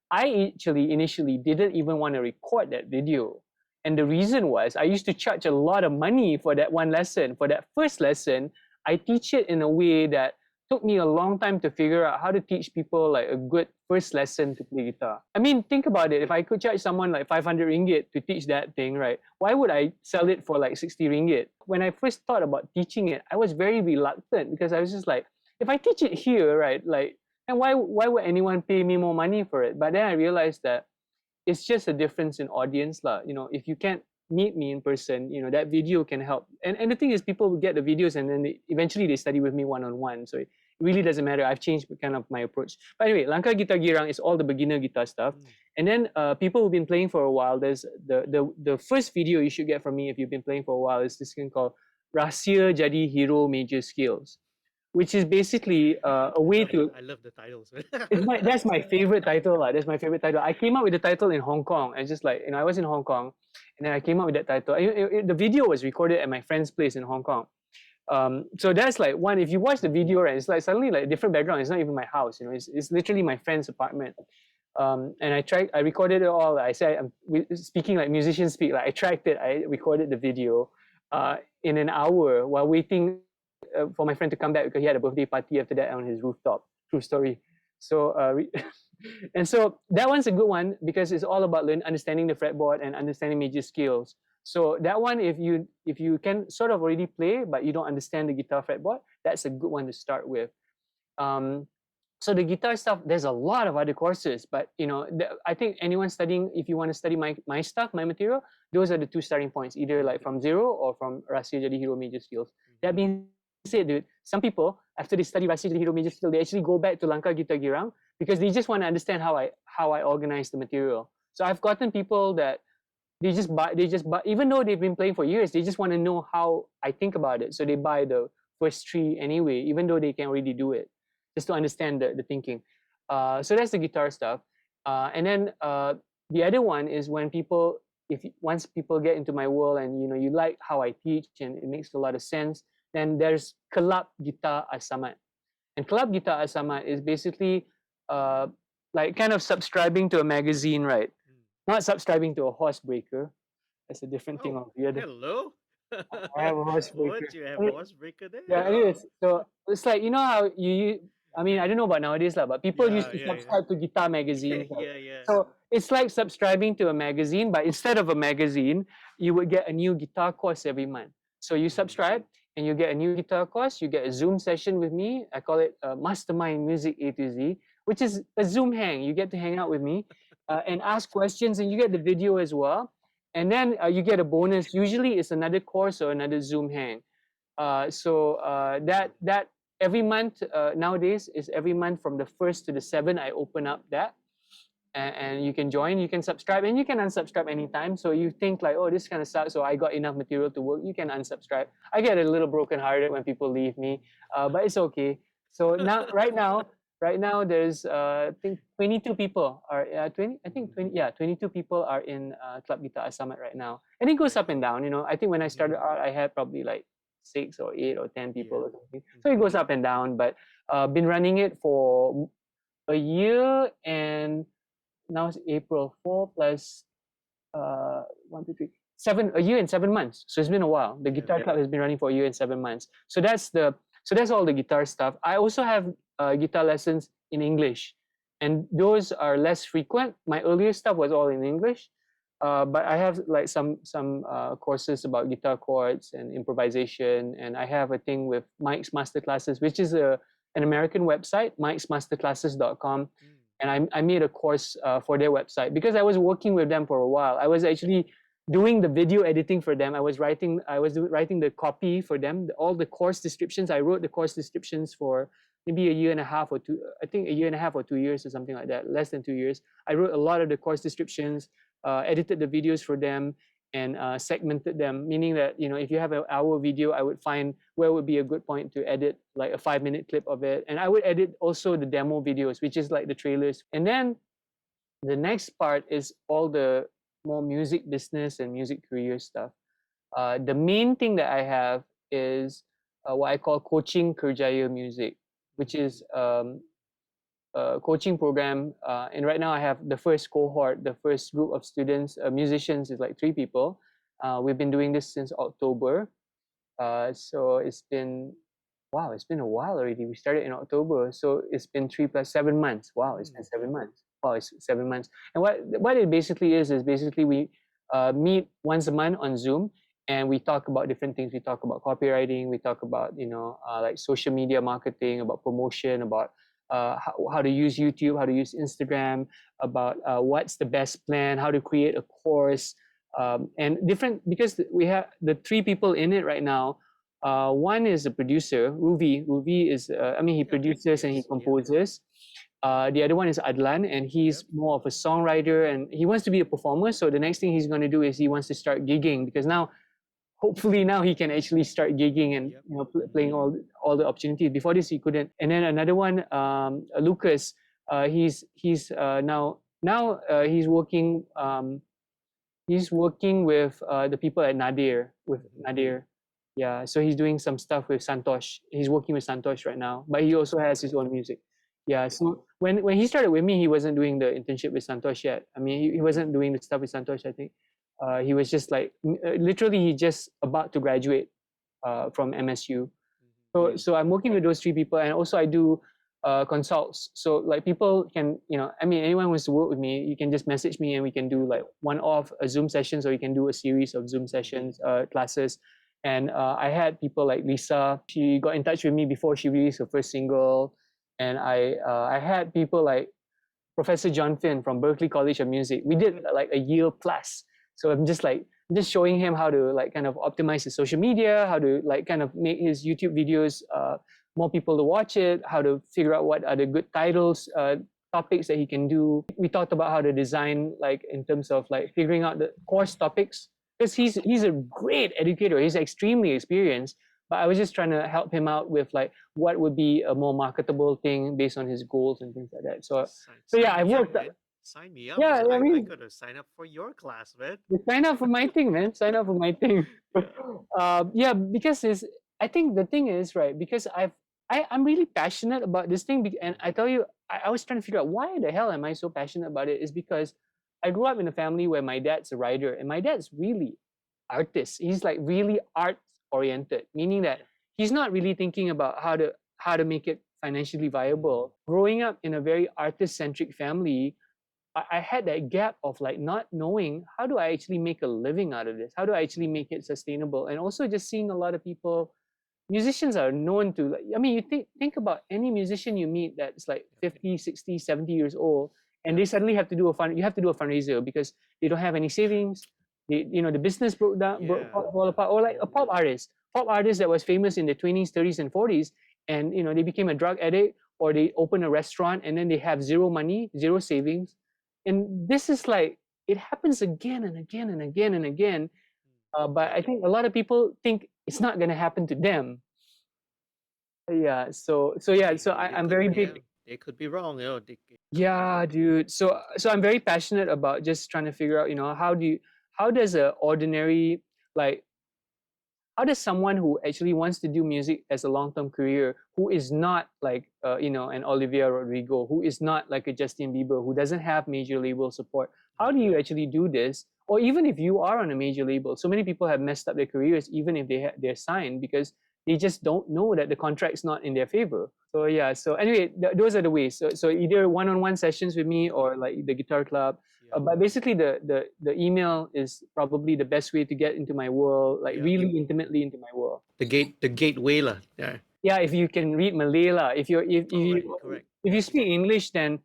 I actually initially didn't even want to record that video. And the reason was I used to charge a lot of money for that one lesson. For that first lesson, I teach it in a way that took me a long time to figure out how to teach people like a good first lesson to play guitar. I mean, think about it. If I could charge someone like 500 ringgit to teach that thing, right? Why would I sell it for like 60 ringgit? When I first thought about teaching it, I was very reluctant because I was just like, if I teach it here, right, like, and why would anyone pay me more money for it? But then I realized that it's just a difference in audience lah. If you can't meet me in person, that video can help. And the thing is, people will get the videos and then eventually they study with me one-on-one. So it really doesn't matter. I've changed kind of my approach. But anyway, Langkah Gitar Girang is all the beginner guitar stuff. And then people who've been playing for a while, there's the first video you should get from me if you've been playing for a while is this thing called Rahsia Jadi Hero Major Scales, which is basically a way to. I love the titles. That's my favorite title. That's my favorite title. I came up with the title in Hong Kong. I just like, I was in Hong Kong and then I came up with that title. The video was recorded at my friend's place in Hong Kong. So that's like one, if you watch the video, right, it's like suddenly like a different background. It's not even my house, it's literally my friend's apartment. And I recorded it all. I said, I'm speaking like musicians speak, like I tracked it, I recorded the video in an hour while waiting for my friend to come back because he had a birthday party after that on his rooftop. True story. So and so that one's a good one because it's all about understanding the fretboard and understanding major scales. So that one, if you can sort of already play but you don't understand the guitar fretboard, that's a good one to start with. So the guitar stuff, there's a lot of other courses, but I think anyone studying, if you want to study my stuff, my material, those are the two starting points, either like from zero or from Rahsia Jadi Hero Major Skills. That being said, dude, some people after they study Rahsia Jadi Hero Major Skill, they actually go back to Langkah Gitar Girang because they just want to understand how I organize the material. So I've gotten people that they just buy, even though they've been playing for years, they just want to know how I think about it. So they buy the first three anyway, even though they can already do it, just to understand the thinking. So that's the guitar stuff. And then the other one is when people, once people get into my world and you like how I teach and it makes a lot of sense, then there's Club Guitar Az Samad. And Club Guitar Az Samad is basically like kind of subscribing to a magazine, right? Not subscribing to a horse breaker. That's a different thing Oh, altogether. hello. I have a horse breaker. What, you have a horse breaker there? Yeah, anyways, so it's like, how I mean, I don't know about nowadays, but people used to Yeah. subscribe to guitar magazines. Right? Yeah. So it's like subscribing to a magazine, but instead of a magazine, you would get a new guitar course every month. So you subscribe and you get a new guitar course, you get a Zoom session with me. I call it Mastermind Music A to Z, which is a Zoom hang. You get to hang out with me and ask questions, and you get the video as well. And then you get a bonus. Usually it's another course or another Zoom hang. So that every month nowadays is every month from the 1st to the 7th. I open up that, and you can join, you can subscribe, and you can unsubscribe anytime. So you think like, oh, this kind of sucks, so I got enough material to work, you can unsubscribe. I get a little brokenhearted when people leave me, but it's okay. So now, right now there's I think 22 people are 20. I think 20. Yeah, 22 people are in Club Guitar Az Samad right now, and it goes up and down. I think when I started out, I had probably like 6 or 8 or 10 people or something. So it goes up and down, but been running it for a year, and now it's April. 4 plus 1, 2, 3, 7, a year and 7 months. So it's been a while. The guitar club has been running for a year and 7 months. So that's all the guitar stuff. I also have guitar lessons in English, and those are less frequent. My earlier stuff was all in English, but I have like some courses about guitar chords and improvisation, and I have a thing with Mike's Masterclasses, which is an American website, mikesmasterclasses.com. And I made a course for their website because I was working with them for a while. I was actually doing the video editing for them. I was writing the copy for them, all the course descriptions. I wrote the course descriptions for maybe a year and a half or 2. I think a year and a half or 2 years or something like that. Less than 2 years. I wrote a lot of the course descriptions, edited the videos for them, and segmented them, meaning that if you have an hour video, I would find where would be a good point to edit like a 5-minute clip of it, and I would edit also the demo videos, which is like the trailers. And then the next part is all the more music business and music career stuff. The main thing that I have is what I call Coaching Kerjaya Music, which is coaching program, and right now I have the first cohort, the first group of students, musicians, is like 3 people. We've been doing this since October, so it's been a while already. We started in October, so it's been 3 plus 7 months. Wow, it's been 7 months. Wow, it's 7 months. And what it basically is basically we meet once a month on Zoom, and we talk about different things. We talk about copywriting, we talk about like social media marketing, about promotion, about how to use YouTube, how to use Instagram, about what's the best plan, how to create a course, and different, because we have the 3 people in it right now. One is a producer, Ruvi. Ruvi is, he produces and he composes. The other one is Adlan, and he's more of a songwriter, and he wants to be a performer. So the next thing he's going to do is he wants to start gigging, because now, hopefully now he can actually start gigging and playing all the opportunities. Before this he couldn't. And then another one, Lucas, he's now he's working with the people at Nadir, yeah. So he's doing some stuff with Santosh. He's working with Santosh right now, but he also has his own music. Yeah. So when he started with me, he wasn't doing the internship with Santosh yet. I mean, he wasn't doing the stuff with Santosh, I think. He was just like literally he just about to graduate from MSU. So I'm working with those 3 people, and also I do consults. So like people can, I mean, anyone who wants to work with me, you can just message me and we can do like one-off Zoom sessions, or you can do a series of Zoom sessions, classes. And I had people like Lisa. She got in touch with me before she released her first single. And I had people like Professor John Finn from Berklee College of Music. We did like a year plus. So I'm just showing him how to like kind of optimize his social media, how to like kind of make his YouTube videos more people to watch it, how to figure out what are the good titles, topics that he can do. We talked about how to design, like in terms of like figuring out the course topics, because he's a great educator. He's extremely experienced. But I was just trying to help him out with like what would be a more marketable thing based on his goals and things like that. So yeah, I worked. Sign me up, Yeah, man. I I mean, gotta sign up for your class, man. sign up for my thing, man. Sign up for my thing. Yeah, because I think the thing is, right, because I'm really passionate about this thing, and I tell you, I was trying to figure out why the hell am I so passionate about it. Is because I grew up in a family where my dad's a writer, and my dad's really artist. He's like really art oriented, meaning that he's not really thinking about how to make it financially viable. Growing up in a very artist centric family, I had that gap of like not knowing how do I actually make a living out of this? How do I actually make it sustainable? And also just seeing a lot of people, musicians are known to, like, I mean, you think about any musician you meet that's like 50, 60, 70 years old, and they suddenly have to do you have to do a fundraiser because they don't have any savings. The business broke down, fall apart. Or like a pop artist that was famous in the 20s, 30s, and 40s, and they became a drug addict, or they open a restaurant and then they have zero money, zero savings. And this is like, it happens again and again and again and again. But I think a lot of people think it's not going to happen to them. Yeah. So I'm very big. They could be wrong, Yeah, dude. So I'm very passionate about just trying to figure out, how does a ordinary, like, how does someone who actually wants to do music as a long-term career, who is not like an Olivia Rodrigo, who is not like a Justin Bieber, who doesn't have major label support, how do you actually do this? Or even if you are on a major label, so many people have messed up their careers even if they're signed, because they just don't know that the contract's not in their favor. So yeah, so anyway, those are the ways. So either one-on-one sessions with me, or like the guitar club. But basically, the email is probably the best way to get into my world, like really intimately into my world. The gateway lah. Yeah. Yeah, if you can read Malay lah. If Correct. if you speak English, then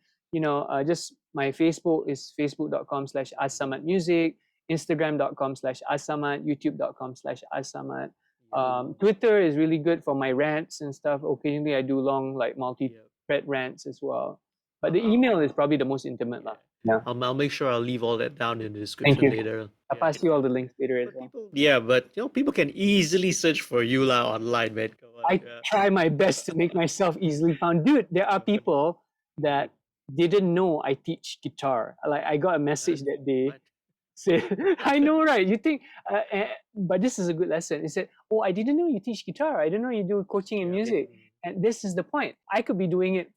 just my Facebook is facebook.com/Az Samad Music, Instagram.com/Az Samad, YouTube.com/Az Samad. Twitter is really good for my rants and stuff. Occasionally, I do long like multi-thread rants as well. But the email is probably the most intimate lah. Yeah. I'll make sure I'll leave all that down in the description later. I'll pass you all the links later as well. But people can easily search for you lah online, man. I try my best to make myself easily found. Dude, there are people that didn't know I teach guitar. Like, I got a message that day. Say, I know, right? You think, but this is a good lesson. It said, "Oh, I didn't know you teach guitar. I didn't know you do coaching in music." And this is the point. I could be doing it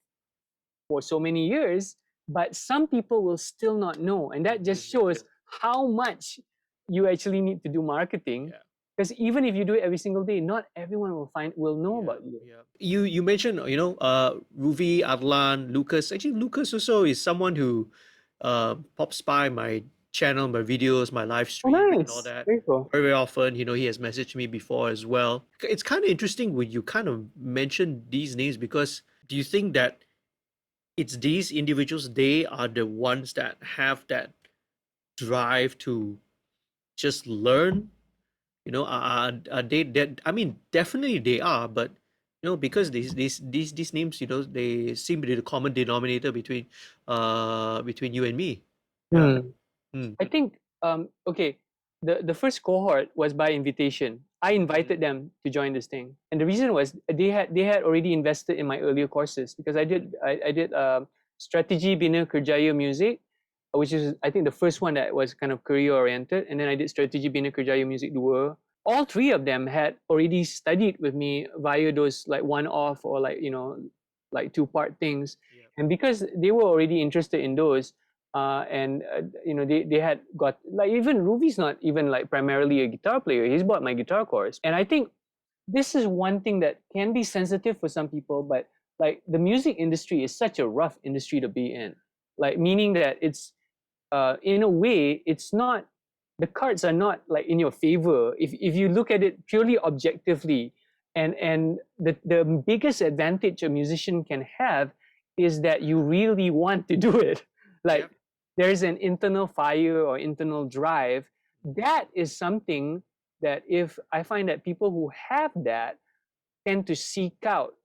for so many years, but some people will still not know, and that just shows how much you actually need to do marketing. Because even if you do it every single day, not everyone will know about you. You mentioned Ruvi, Adlan, Lucas. Actually, Lucas also is someone who pops by my channel, my videos, my live stream, and all that. Very cool. Very often. He has messaged me before as well. It's kind of interesting when you kind of mention these names, because do you think that it's these individuals, they are the ones that have that drive to just learn? Are they that? I mean, definitely they are, but because these names, they seem to be the common denominator between you and me. I think okay, the first cohort was by invitation. I invited them to join this thing, and the reason was they had already invested in my earlier courses, because I did Strategi Bina Kerjaya Music, which is, I think, the first one that was kind of career oriented, and then I did Strategi Bina Kerjaya Music 2. All three of them had already studied with me via those like one-off or like like two-part things, and because they were already interested in those. They had got, like, even Ruvi's not even like primarily a guitar player. He's bought my guitar course. And I think this is one thing that can be sensitive for some people, but like the music industry is such a rough industry to be in, like meaning that it's in a way it's not, the cards are not like in your favor if you look at it purely objectively. And the biggest advantage a musician can have is that you really want to do it. Like Yep. there's an internal fire or internal drive. That is something that, if I find that people who have that tend to seek out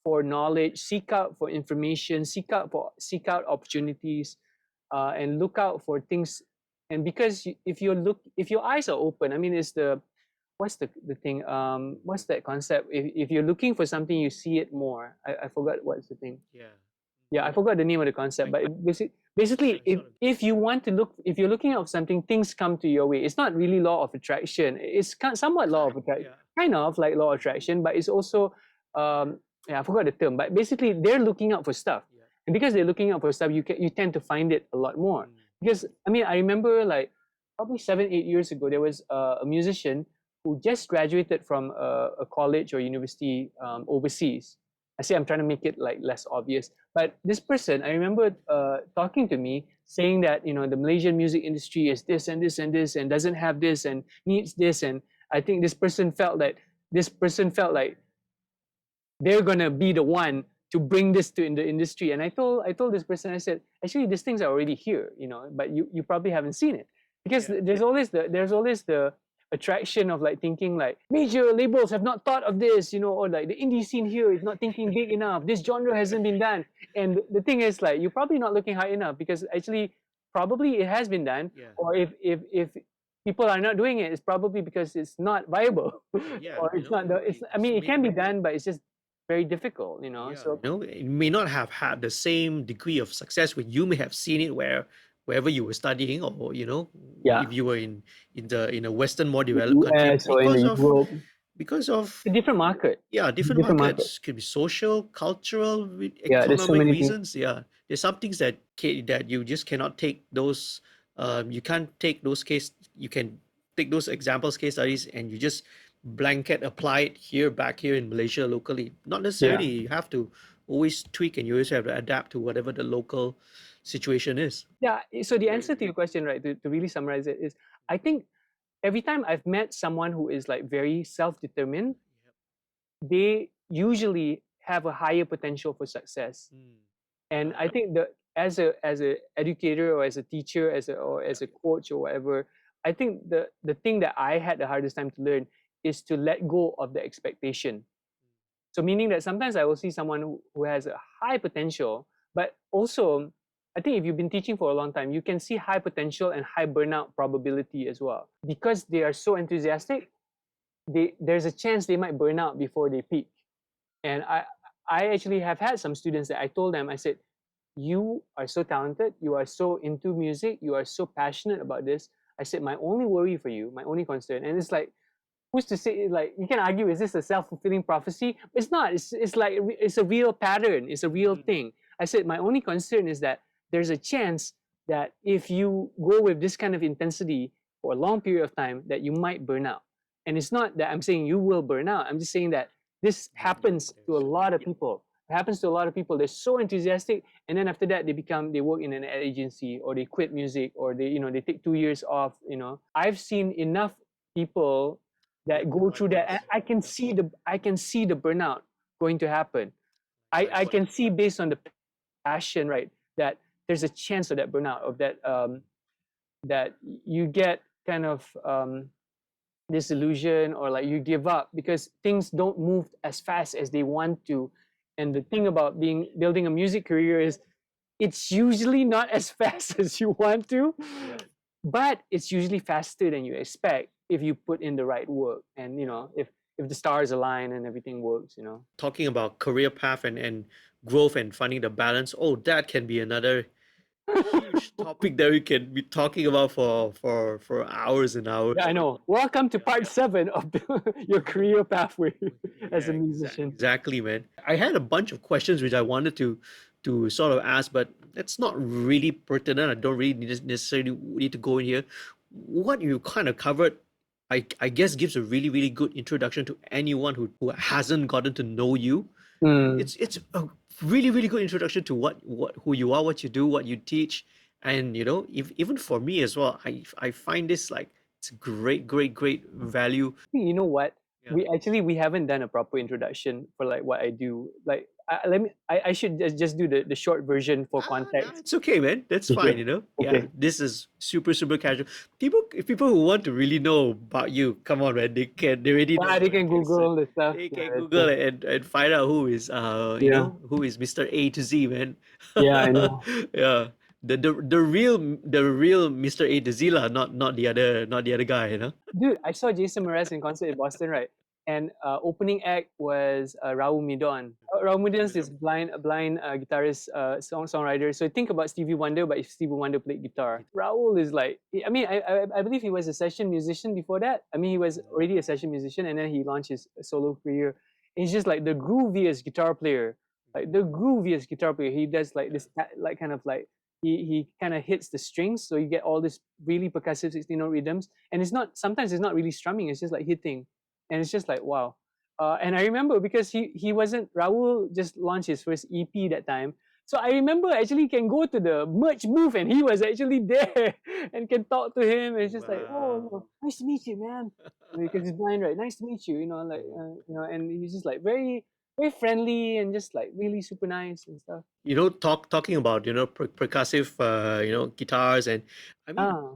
for knowledge, seek out for information, seek out opportunities, and look out for things. And because if your eyes are open, I mean, it's the what's the thing? What's that concept? If you're looking for something, you see it more. I forgot what's the thing. Yeah. Yeah, I forgot the name of the concept, but basically, if you want to look, if you're looking out something, things come to your way. It's not really law of attraction. It's somewhat law of attraction, Yeah. kind of like law of attraction, but it's also, yeah, I forgot the term. But basically, they're looking out for stuff, Yeah. and because they're looking out for stuff, you tend to find it a lot more. Mm. Because I mean, I remember like probably 7-8 years ago, there was a musician who just graduated from a college or university overseas. I say I'm trying to make it like less obvious, but this person, I remember talking to me saying that, you know, the Malaysian music industry is this and this and this and doesn't have this and needs this. And I think this person felt like they're gonna be the one to bring this to in the industry. And I told this person, I said, actually, these things are already here, you know, but you probably haven't seen it. Because Yeah. there's always the attraction of like thinking like major labels have not thought of this, you know, or like the indie scene here is not thinking big enough. This genre hasn't been done. And the thing is, like, you're probably not looking high enough, because actually probably it has been done. Yeah. Or if people are not doing it, it's probably because it's not viable. Yeah. Or it's not the it's I mean, it can be done, but it's just very difficult, you know. Yeah, So it may not have had the same degree of success when you may have seen it wherever you were studying, or yeah, if you were in a Western more developed country, US or in the Europe, because of a different market. different Different market. markets. Could be social, cultural, Yeah, there's so economic many things. reasons. Yeah, there's some things that you just cannot take those. You can't take those You can take those examples, case studies, and you just blanket apply it back here in Malaysia locally. Not necessarily. Yeah. You have to always tweak, and you always have to adapt to whatever the local situation is. Yeah. So the answer to your question, right, to really summarize it, is I think every time I've met someone who is like very self-determined, they usually have a higher potential for success. And I think that as a educator or as a teacher, as a coach or whatever, I think the thing that I had the hardest time to learn is to let go of the expectation. So meaning that sometimes I will see someone who has a high potential, but also I think if you've been teaching for a long time, you can see high potential and high burnout probability as well. Because they are so enthusiastic, there's a chance they might burn out before they peak. And I actually have had some students that I told them, I said, you are so talented, you are so into music, you are so passionate about this. I said, my only worry for you, my only concern, and it's like, who's to say, like, you can argue, is this a self-fulfilling prophecy? It's not. It's like, it's a real pattern, it's a real thing. I said, my only concern is that there's a chance that if you go with this kind of intensity for a long period of time, that you might burn out. And it's not that I'm saying you will burn out, I'm just saying that this happens to a lot of people. It happens to a lot of people. They're so enthusiastic, and then after that, they work in an ad agency, or they quit music, or they take 2 years off. I've seen enough people that go through that, and I can see the burnout going to happen. I can see, based on the passion, right, that there's a chance of that burnout, of that you get kind of disillusion, or like you give up because things don't move as fast as they want to. And the thing about building a music career is, it's usually not as fast as you want to, but it's usually faster than you expect if you put in the right work, and if the stars align and everything works. Talking about career path and growth and finding the balance. Oh, that can be another huge topic that we can be talking about for hours and hours. Yeah, I know. Welcome to part 7 of your career pathway as a musician. Exactly, man. I had a bunch of questions which I wanted to sort of ask, but that's not really pertinent. I don't really necessarily need to go in here. What you kind of covered, I guess, gives a really, really good introduction to anyone who hasn't gotten to know you. Mm. It's a really really good introduction to who you are, what you do, what you teach, and if, even for me as well, I find this like it's great value. You know what? Yeah. We haven't done a proper introduction for like what I do. Like I should just do the short version for No, context. it's okay, man. That's For fine, sure. Yeah, Okay. this is super casual. People who want to really know about you, come on, man. They already Yeah, know. they They can can search, Google the stuff. they Yeah, can that's Google true. it and find out Yeah. who is Mr. A to Z, man. Yeah, I know. Yeah. The real Mr. A to Z lah, not the other guy. Dude, I saw Jason Mraz in concert in Boston, right? And opening act was Raul Midon. Raul Midon is blind guitarist, songwriter. So think about Stevie Wonder, but if Stevie Wonder played guitar, Raul is like, I mean, I believe he was a session musician before that. I mean, he was already a session musician, and then he launched his solo career. He's just like the grooviest guitar player, like the grooviest guitar player. He does like this, like kind of like he kind of hits the strings, so you get all this really percussive 16-note rhythms, and sometimes it's not really strumming, it's just like hitting, and it's just like wow. And I remember because he wasn't Raul just launched his first EP that time, so I remember actually can go to the merch booth and he was actually there and can talk to him. And it's just like, oh, Wow. nice to meet you, man, because he's blind, right? Nice to meet you, like and he's just like very very friendly and just like really super nice and stuff. Talking about percussive guitars, and I mean Ah.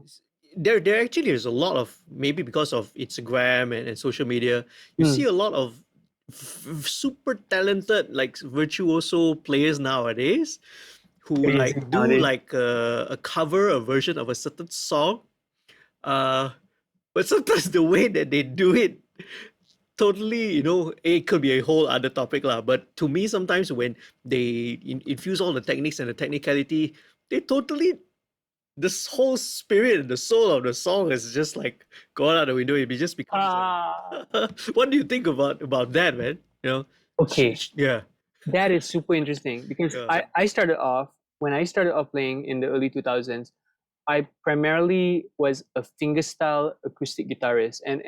there actually is a lot of, maybe because of Instagram and social media, you see Mm. a lot of super talented like virtuoso players nowadays who Crazy like do nowadays. like a cover, a version of a certain song, uh but sometimes the way that they do it totally, it could be a whole other topic lah. But to me, sometimes when they infuse all the techniques and the technicality, they totally, this whole spirit and the soul of the song is just like gone out the window. It just becomes like, Ah, what do you think about that, man? okay. Yeah, That is super interesting because yeah. I started off when I started off playing in the early 2000s. I primarily was a fingerstyle acoustic guitarist, and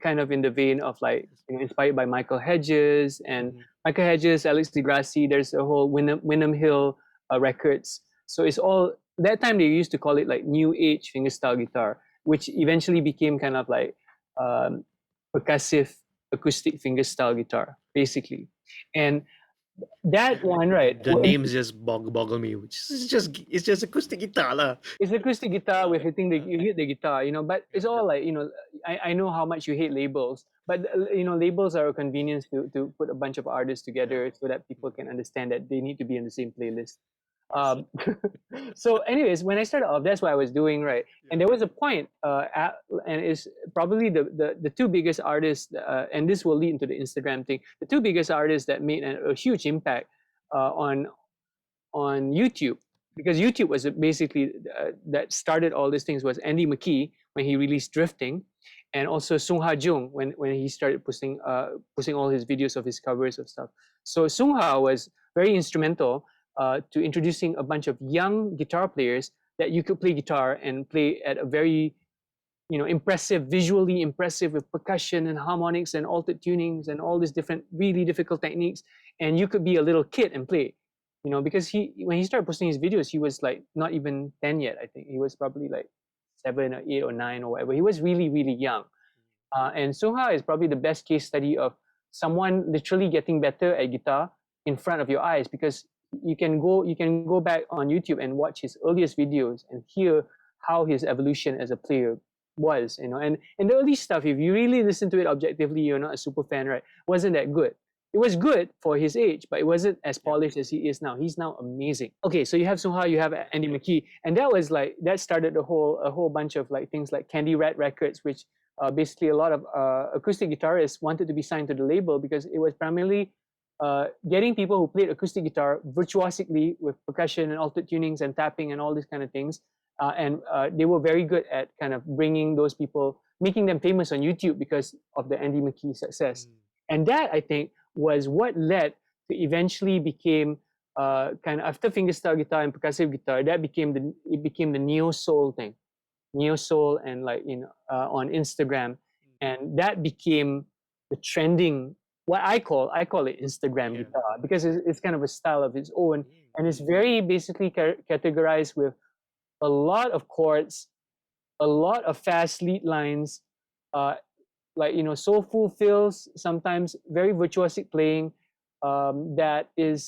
kind of in the vein of like inspired by Michael Hedges and Mhm. Alex DeGrassi. There's a whole Wyndham Hill records. So it's all that time they used to call it like new age fingerstyle guitar, which eventually became kind of like um, percussive acoustic fingerstyle guitar, basically. And that one, right? The names just boggle me, which is it's just acoustic guitar lah. It's acoustic guitar with you hit the guitar, but it's Yeah. all like, I know how much you hate labels, but labels are a convenience to put a bunch of artists Yeah. together so that people can understand that they need to be in the same playlist. Yes. Um, so anyways, when I started off, that's what I was doing, right? And Yeah. there was a point, and it's probably the two biggest artists, and this will lead into the Instagram thing, the two biggest artists that made a huge impact on YouTube, because YouTube was basically that started all these things was Andy McKee when he released Drifting, and also Sung Ha Jung when he started posting all his videos of his covers of stuff. So Sung Ha was very instrumental to introducing a bunch of young guitar players that you could play guitar and play at a very impressive, visually impressive with percussion and harmonics and altered tunings and all these different really difficult techniques, and you could be a little kid and play, because when he started posting his videos, he was like not even 10 yet. I think he was probably like 7 or 8 or 9 or whatever. He was really really young. And Soha is probably the best case study of someone literally getting better at guitar in front of your eyes, because you can go back on YouTube and watch his earliest videos and hear how his evolution as a player was, and the early stuff, if you really listen to it objectively, you're not a super fan, right? Wasn't that good. It was good for his age, but it wasn't as Yeah. polished as he is now. He's now amazing. Okay, so you have Soha, you have Andy McKee, and that started a whole bunch of like things like Candy Rat Records, which basically a lot of acoustic guitarists wanted to be signed to the label because it was primarily getting people who played acoustic guitar virtuosically with percussion and altered tunings and tapping and all these kind of things. And they were very good at kind of bringing those people, making them famous on YouTube because of the Andy McKee success. And that, I think, was what led to eventually became kind of after fingerstyle guitar and percussive guitar, it became the neo soul thing, neo soul, and like on Instagram, and that became the trending what I call it Instagram Yeah. guitar, because it's kind of a style of its own, and it's Mm. very basically categorized with a lot of chords, a lot of fast lead lines, like soulful fills, sometimes very virtuosic playing, that is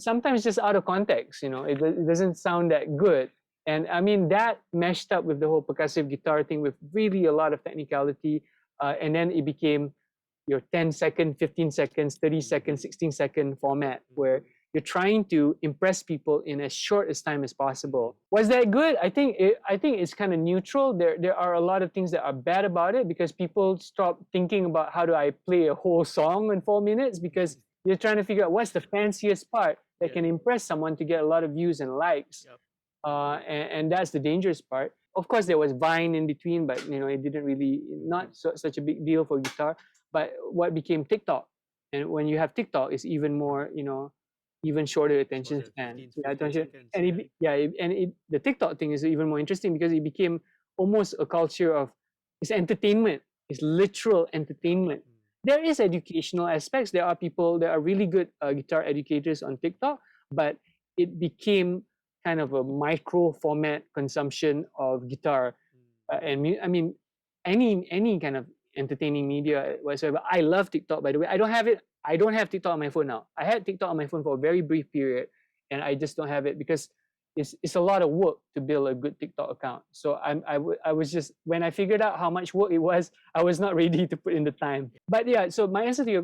sometimes just out of context. It doesn't sound that good. And I mean, that meshed up with the whole percussive guitar thing with really a lot of technicality, and then it became your 10-second, 15 seconds, 30 seconds, 16-second format, where you're trying to impress people in as short as time as possible. Was that good? I think it's kind of neutral. There are a lot of things that are bad about it, because people stop thinking about how do I play a whole song in 4 minutes, because you're trying to figure out what's the fanciest part that can impress someone to get a lot of views and likes. Yep. And that's the dangerous part. Of course, there was Vine in between, but it didn't really, not such a big deal for guitar. But what became TikTok, and when you have TikTok, it's even more, even shorter attention span. 15 Yeah, attention, seconds. and the TikTok thing is even more interesting, because it became almost a culture of, it's entertainment, it's literal entertainment. There is educational aspects. There are people, there are really good guitar educators on TikTok, but it became kind of a micro format consumption of guitar. I mean, any kind of entertaining media whatsoever. I love TikTok, by the way. I don't have TikTok on my phone now. I had TikTok on my phone for a very brief period, and I just don't have it because it's a lot of work to build a good TikTok account. So I was just, when I figured out how much work it was, I was not ready to put in the time. But yeah, so my answer to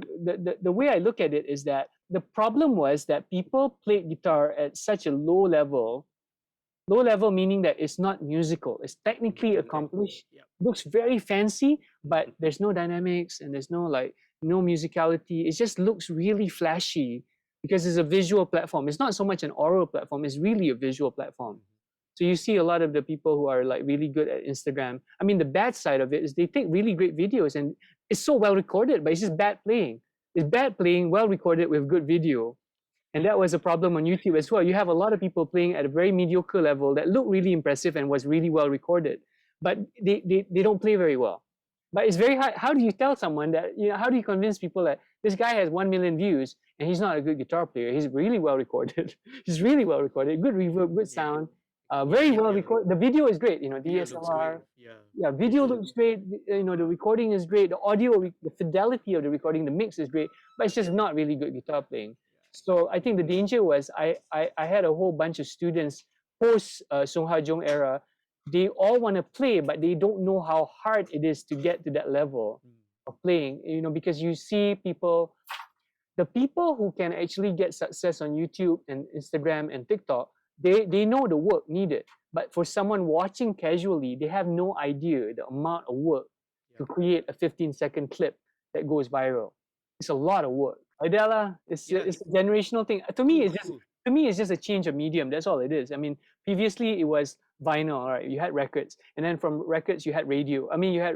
the way I look at it is that the problem was that people played guitar at such a low level. Low level meaning that it's not musical. It's technically accomplished. Looks very fancy, but there's no dynamics and there's no musicality. It just looks really flashy because it's a visual platform. It's not so much an oral platform. It's really a visual platform. So you see a lot of the people who are like really good at Instagram. I mean, the bad side of it is they take really great videos and it's so well recorded, but it's just bad playing. It's bad playing, well recorded with good video. And that was a problem on YouTube as well. You have a lot of people playing at a very mediocre level that look really impressive and was really well recorded, but they don't play very well. But it's very hard. How do you tell someone that, how do you convince people that this guy has 1 million views and he's not a good guitar player? He's really well recorded. He's really well recorded, good reverb, good sound, very well recorded. The video is great, DSLR. Yeah, video looks great. The recording is great. The audio, the fidelity of the recording, the mix is great, but it's just not really good guitar playing. So I think the danger was I had a whole bunch of students post Song Ha Jung era. They all want to play, but they don't know how hard it is to get to that level of playing. Because you see people, the people who can actually get success on YouTube and Instagram and TikTok, they know the work needed. But for someone watching casually, they have no idea the amount of work to create a 15-second clip that goes viral. It's a lot of work. Adela, it's a generational thing. To me, it's just a change of medium. That's all it is. I mean, previously it was vinyl, right? You had records, and then from records you had radio. I mean, you had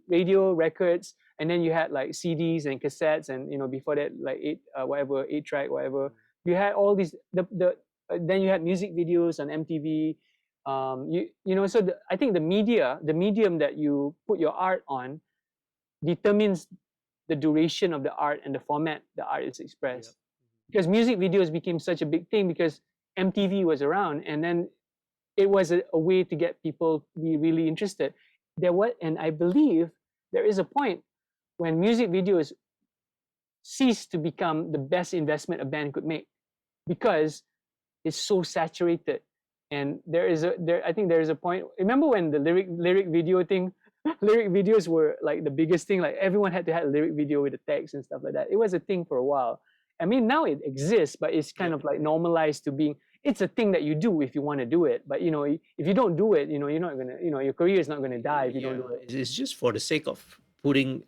radio, records, and then you had like CDs and cassettes, and before that like 8-track, whatever. You had all these. Then you had music videos on MTV. So I think the medium that you put your art on determines the duration of the art and the format the art is expressed. Because music videos became such a big thing because MTV was around, and then it was a way to get people to be really interested. And I believe there is a point when music videos cease to become the best investment a band could make, because it's so saturated. And I think there is a point. Remember when the lyric video thing? Lyric videos were like the biggest thing. Like everyone had to have a lyric video with the text and stuff like that. It was a thing for a while. I mean, now it exists, but it's kind of like normalized to being. It's a thing that you do if you want to do it. But if you don't do it, you're not gonna. Your career is not gonna die if you don't do it. It's just for the sake of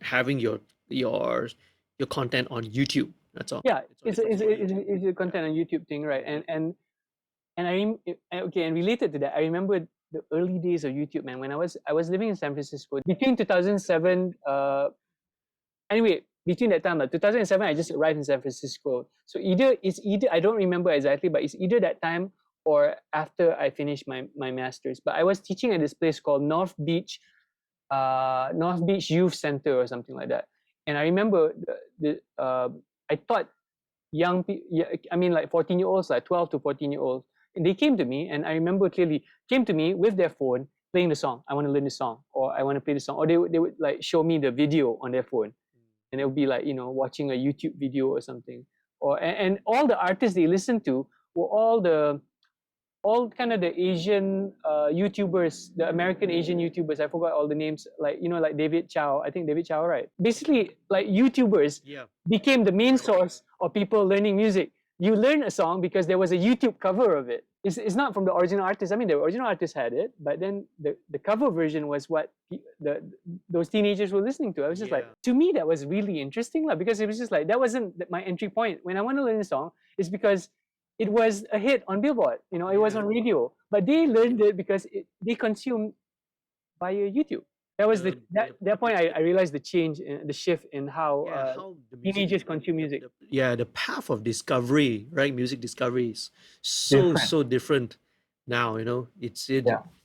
having your content on YouTube. That's all. Yeah, it's a content on YouTube thing, right? And related to that, I remember the early days of YouTube, man. When I was living in San Francisco between 2007. Anyway, between that time, 2007, I just arrived in San Francisco. So either I don't remember exactly, but it's either that time or after I finished my master's. But I was teaching at this place called North Beach Youth Center or something like that. And I remember I taught young people, I mean like 14-year-olds, like 12 to 14-year-olds, and they came to me, and I remember clearly, came to me with their phone playing the song. I want to learn the song, or I want to play the song, or they would like show me the video on their phone, and it would be like, you know, watching a YouTube video or something. Or and all the artists they listened to were all kind of the Asian YouTubers, the American Asian YouTubers. I forgot all the names, like, you know, like David Chow. I think David Chow, right? Basically, like YouTubers Yeah. became the main source of people learning music. You learn a song because there was a YouTube cover of it. It's not from the original artist. I mean, the original artist had it, but then the cover version was what those teenagers were listening to. I was just like, to me, that was really interesting, because it was just like, that wasn't my entry point. When I want to learn a song, it's because it was a hit on Billboard, you know, it was on radio, but they learned it because they consumed via YouTube. That was that point I realized the change, the shift in how how the teenagers consume music. The path of discovery, right? Music discovery is so different now, you know.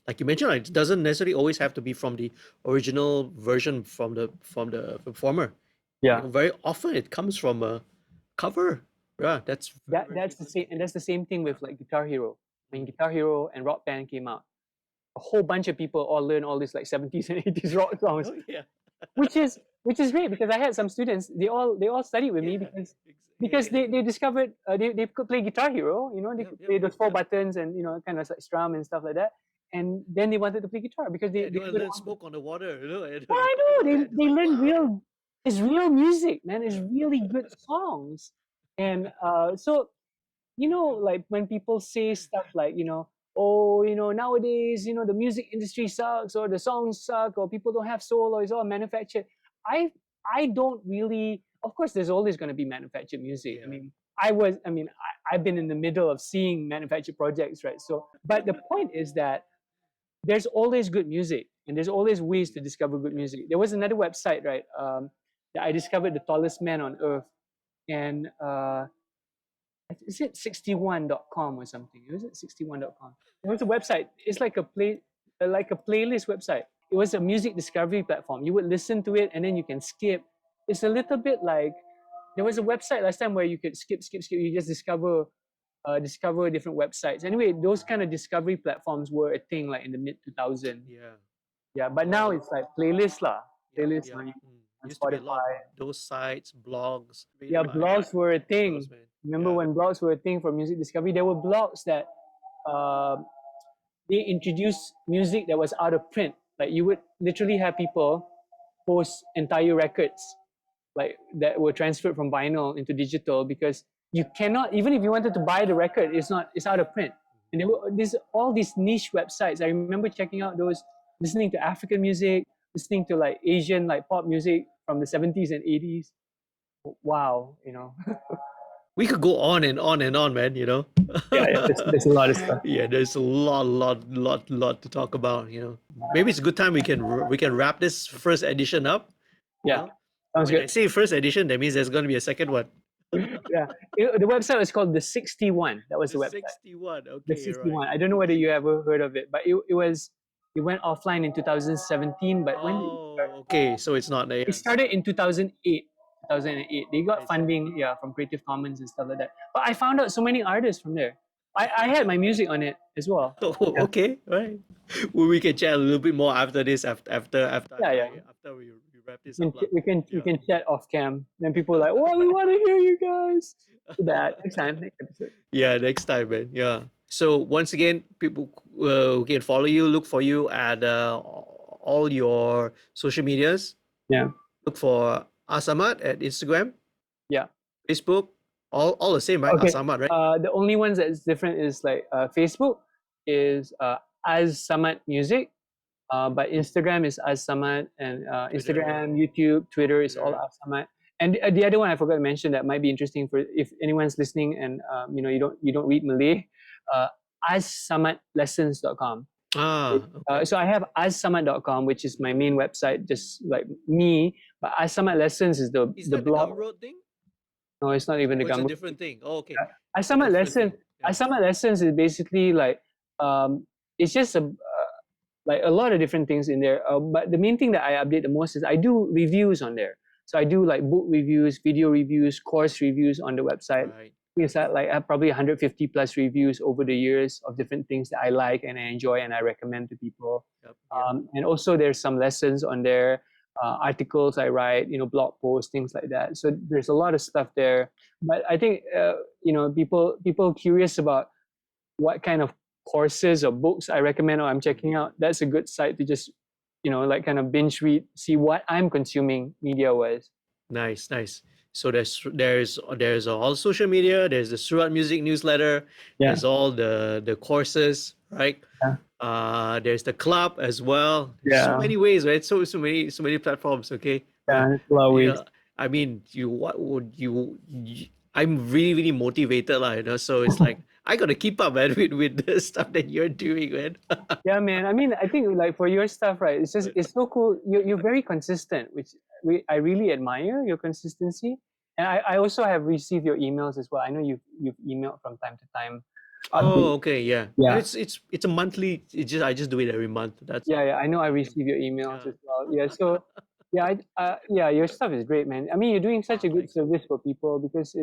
Like you mentioned, it doesn't necessarily always have to be from the original version from the performer. Yeah, you know, very often it comes from a cover. Yeah, that's the same, and that's the same thing with like Guitar Hero. When Guitar Hero and Rock Band came out, a whole bunch of people all learned all these like 70s and 80s rock songs. which is great, because I had some students, they all studied with me because they discovered they could play Guitar Hero, you know, they could play those 4 buttons and, you know, kind of like strum and stuff like that, and then they wanted to play guitar because they learn Smoke on the Water, you know. I know, they learn it's real music, man. It's really good songs. And so, you know, like when people say stuff like, you know, oh, you know, nowadays, you know, the music industry sucks, or the songs suck, or people don't have soul, or it's all manufactured. I don't really, of course, there's always going to be manufactured music. I've been in the middle of seeing manufactured projects, right? So, but the point is that there's always good music, and there's always ways to discover good music. There was another website, right, that I discovered, the tallest man on earth, and is it 61.com or something? Was it 61.com? It was a website. It's like a playlist website. It was a music discovery platform. You would listen to it and then you can skip. It's a little bit like, there was a website last time where you could skip. You just discover different websites. Anyway, those kind of discovery platforms were a thing like in the mid 2000s. Yeah, but now it's like playlists lah. Playlists on Used to be a lot Spotify. of those sites, blogs. Yeah, blogs were a thing. Blogs, man. Remember when blogs were a thing for music discovery? There were blogs that they introduced music that was out of print. Like, you would literally have people post entire records like that were transferred from vinyl into digital, because you cannot, even if you wanted to buy the record, it's out of print. And there were all these niche websites. I remember checking out those, listening to African music, listening to like Asian like pop music from the 70s and 80s. Wow, you know. We could go on and on and on, man, you know. There's a lot of stuff. Yeah, there's a lot to talk about, you know. Maybe it's a good time we can wrap this first edition up. Yeah, sounds good. When I say first edition, that means there's going to be a second one. Yeah, the website was called the 61. That was the website. 61. Okay, the 61. Right. I don't know whether you ever heard of it, but it went offline in 2017. But okay, so it's not there. It started in 2008. 2008. They got funding, from Creative Commons and stuff like that. But I found out so many artists from there. I had my music on it as well. Okay, right. Well, we can chat a little bit more after this. After we wrap this up. We can chat off cam. Then people are like, "Oh, we want to hear you guys." That next time, next episode. Yeah, next time, man. Yeah. So once again, people who can follow you, look for you at all your social medias. Yeah. Look for Az Samad at Instagram. Yeah. Facebook. All the same, right? Okay. Az Samad, right? The only ones that's different is like Facebook is Az Samad Music. But Instagram is Az Samad, and Instagram, YouTube, Twitter is all Az Samad. And the other one I forgot to mention that might be interesting for if anyone's listening and you don't read Malay, azsamadlessons.com. Okay. So I have azsamad.com, which is my main website, just like me. But Az Samad Lessons is the blog. Gumroad thing? No, it's not even the Gumroad. It's a different thing. Oh, okay. Az Samad Lessons. Az Samad Lessons is basically like it's just like a lot of different things in there. But the main thing that I update the most is I do reviews on there. So I do like book reviews, video reviews, course reviews on the website. Right. Because I have probably 150 plus reviews over the years of different things that I like and I enjoy and I recommend to people. Yep. Yep. And also there's some lessons on there, articles I write, blog posts, things like that. So there's a lot of stuff there. But I think people curious about what kind of courses or books I recommend or I'm checking out. That's a good site to just like kind of binge read, see what I'm consuming media wise. Nice, nice. So there's all social media. There's the Surat Music newsletter. Yeah. There's all the courses, right? Yeah. There's the club as well. Yeah. So many ways, right? So many platforms. Okay. Yeah, there's a lot of ways. I mean, I'm really, really motivated, so it's like I gotta keep up, man, with the stuff that you're doing, man. Yeah, man. I mean, I think like for your stuff, right? It's so cool. You're very consistent, which I really admire your consistency. And I also have received your emails as well. I know you've emailed from time to time. Oh, okay, yeah. Yeah. It's a monthly. I just do it every month. That's all. Yeah. I know I receive your emails as well. Yeah. So yeah, your stuff is great, man. I mean, you're doing such a good service for people because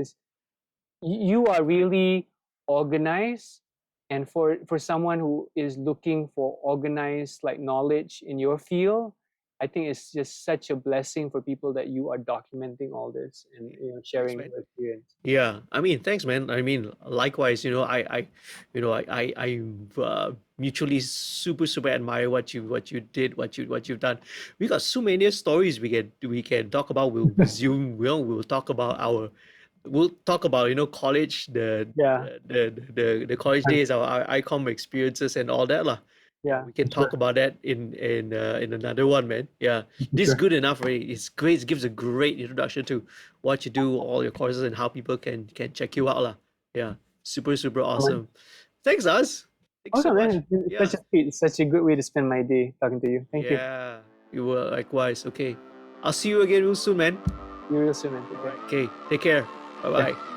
you are really organized, and for someone who is looking for organized like knowledge in your field, I think it's just such a blessing for people that you are documenting all this and sharing man. your experience. Yeah, I mean, thanks, man. I mean, likewise, I mutually super admire what you did, what you've done. We got so many stories we can talk about. We'll resume. We'll talk about college, the college days, our ICOM experiences and all that lah. Yeah, We can talk about that in another one, man. Yeah, this is good enough, right? It's great. It gives a great introduction to what you do, all your courses, and how people can check you out, lah. Yeah, super awesome. Thanks, Az. Thanks so much. Man. It's such a treat. It's such a good way to spend my day talking to you. Thank you. Yeah, you were likewise. Okay, I'll see you again real soon, man. See you real soon, man. All right. Okay, take care. Bye bye.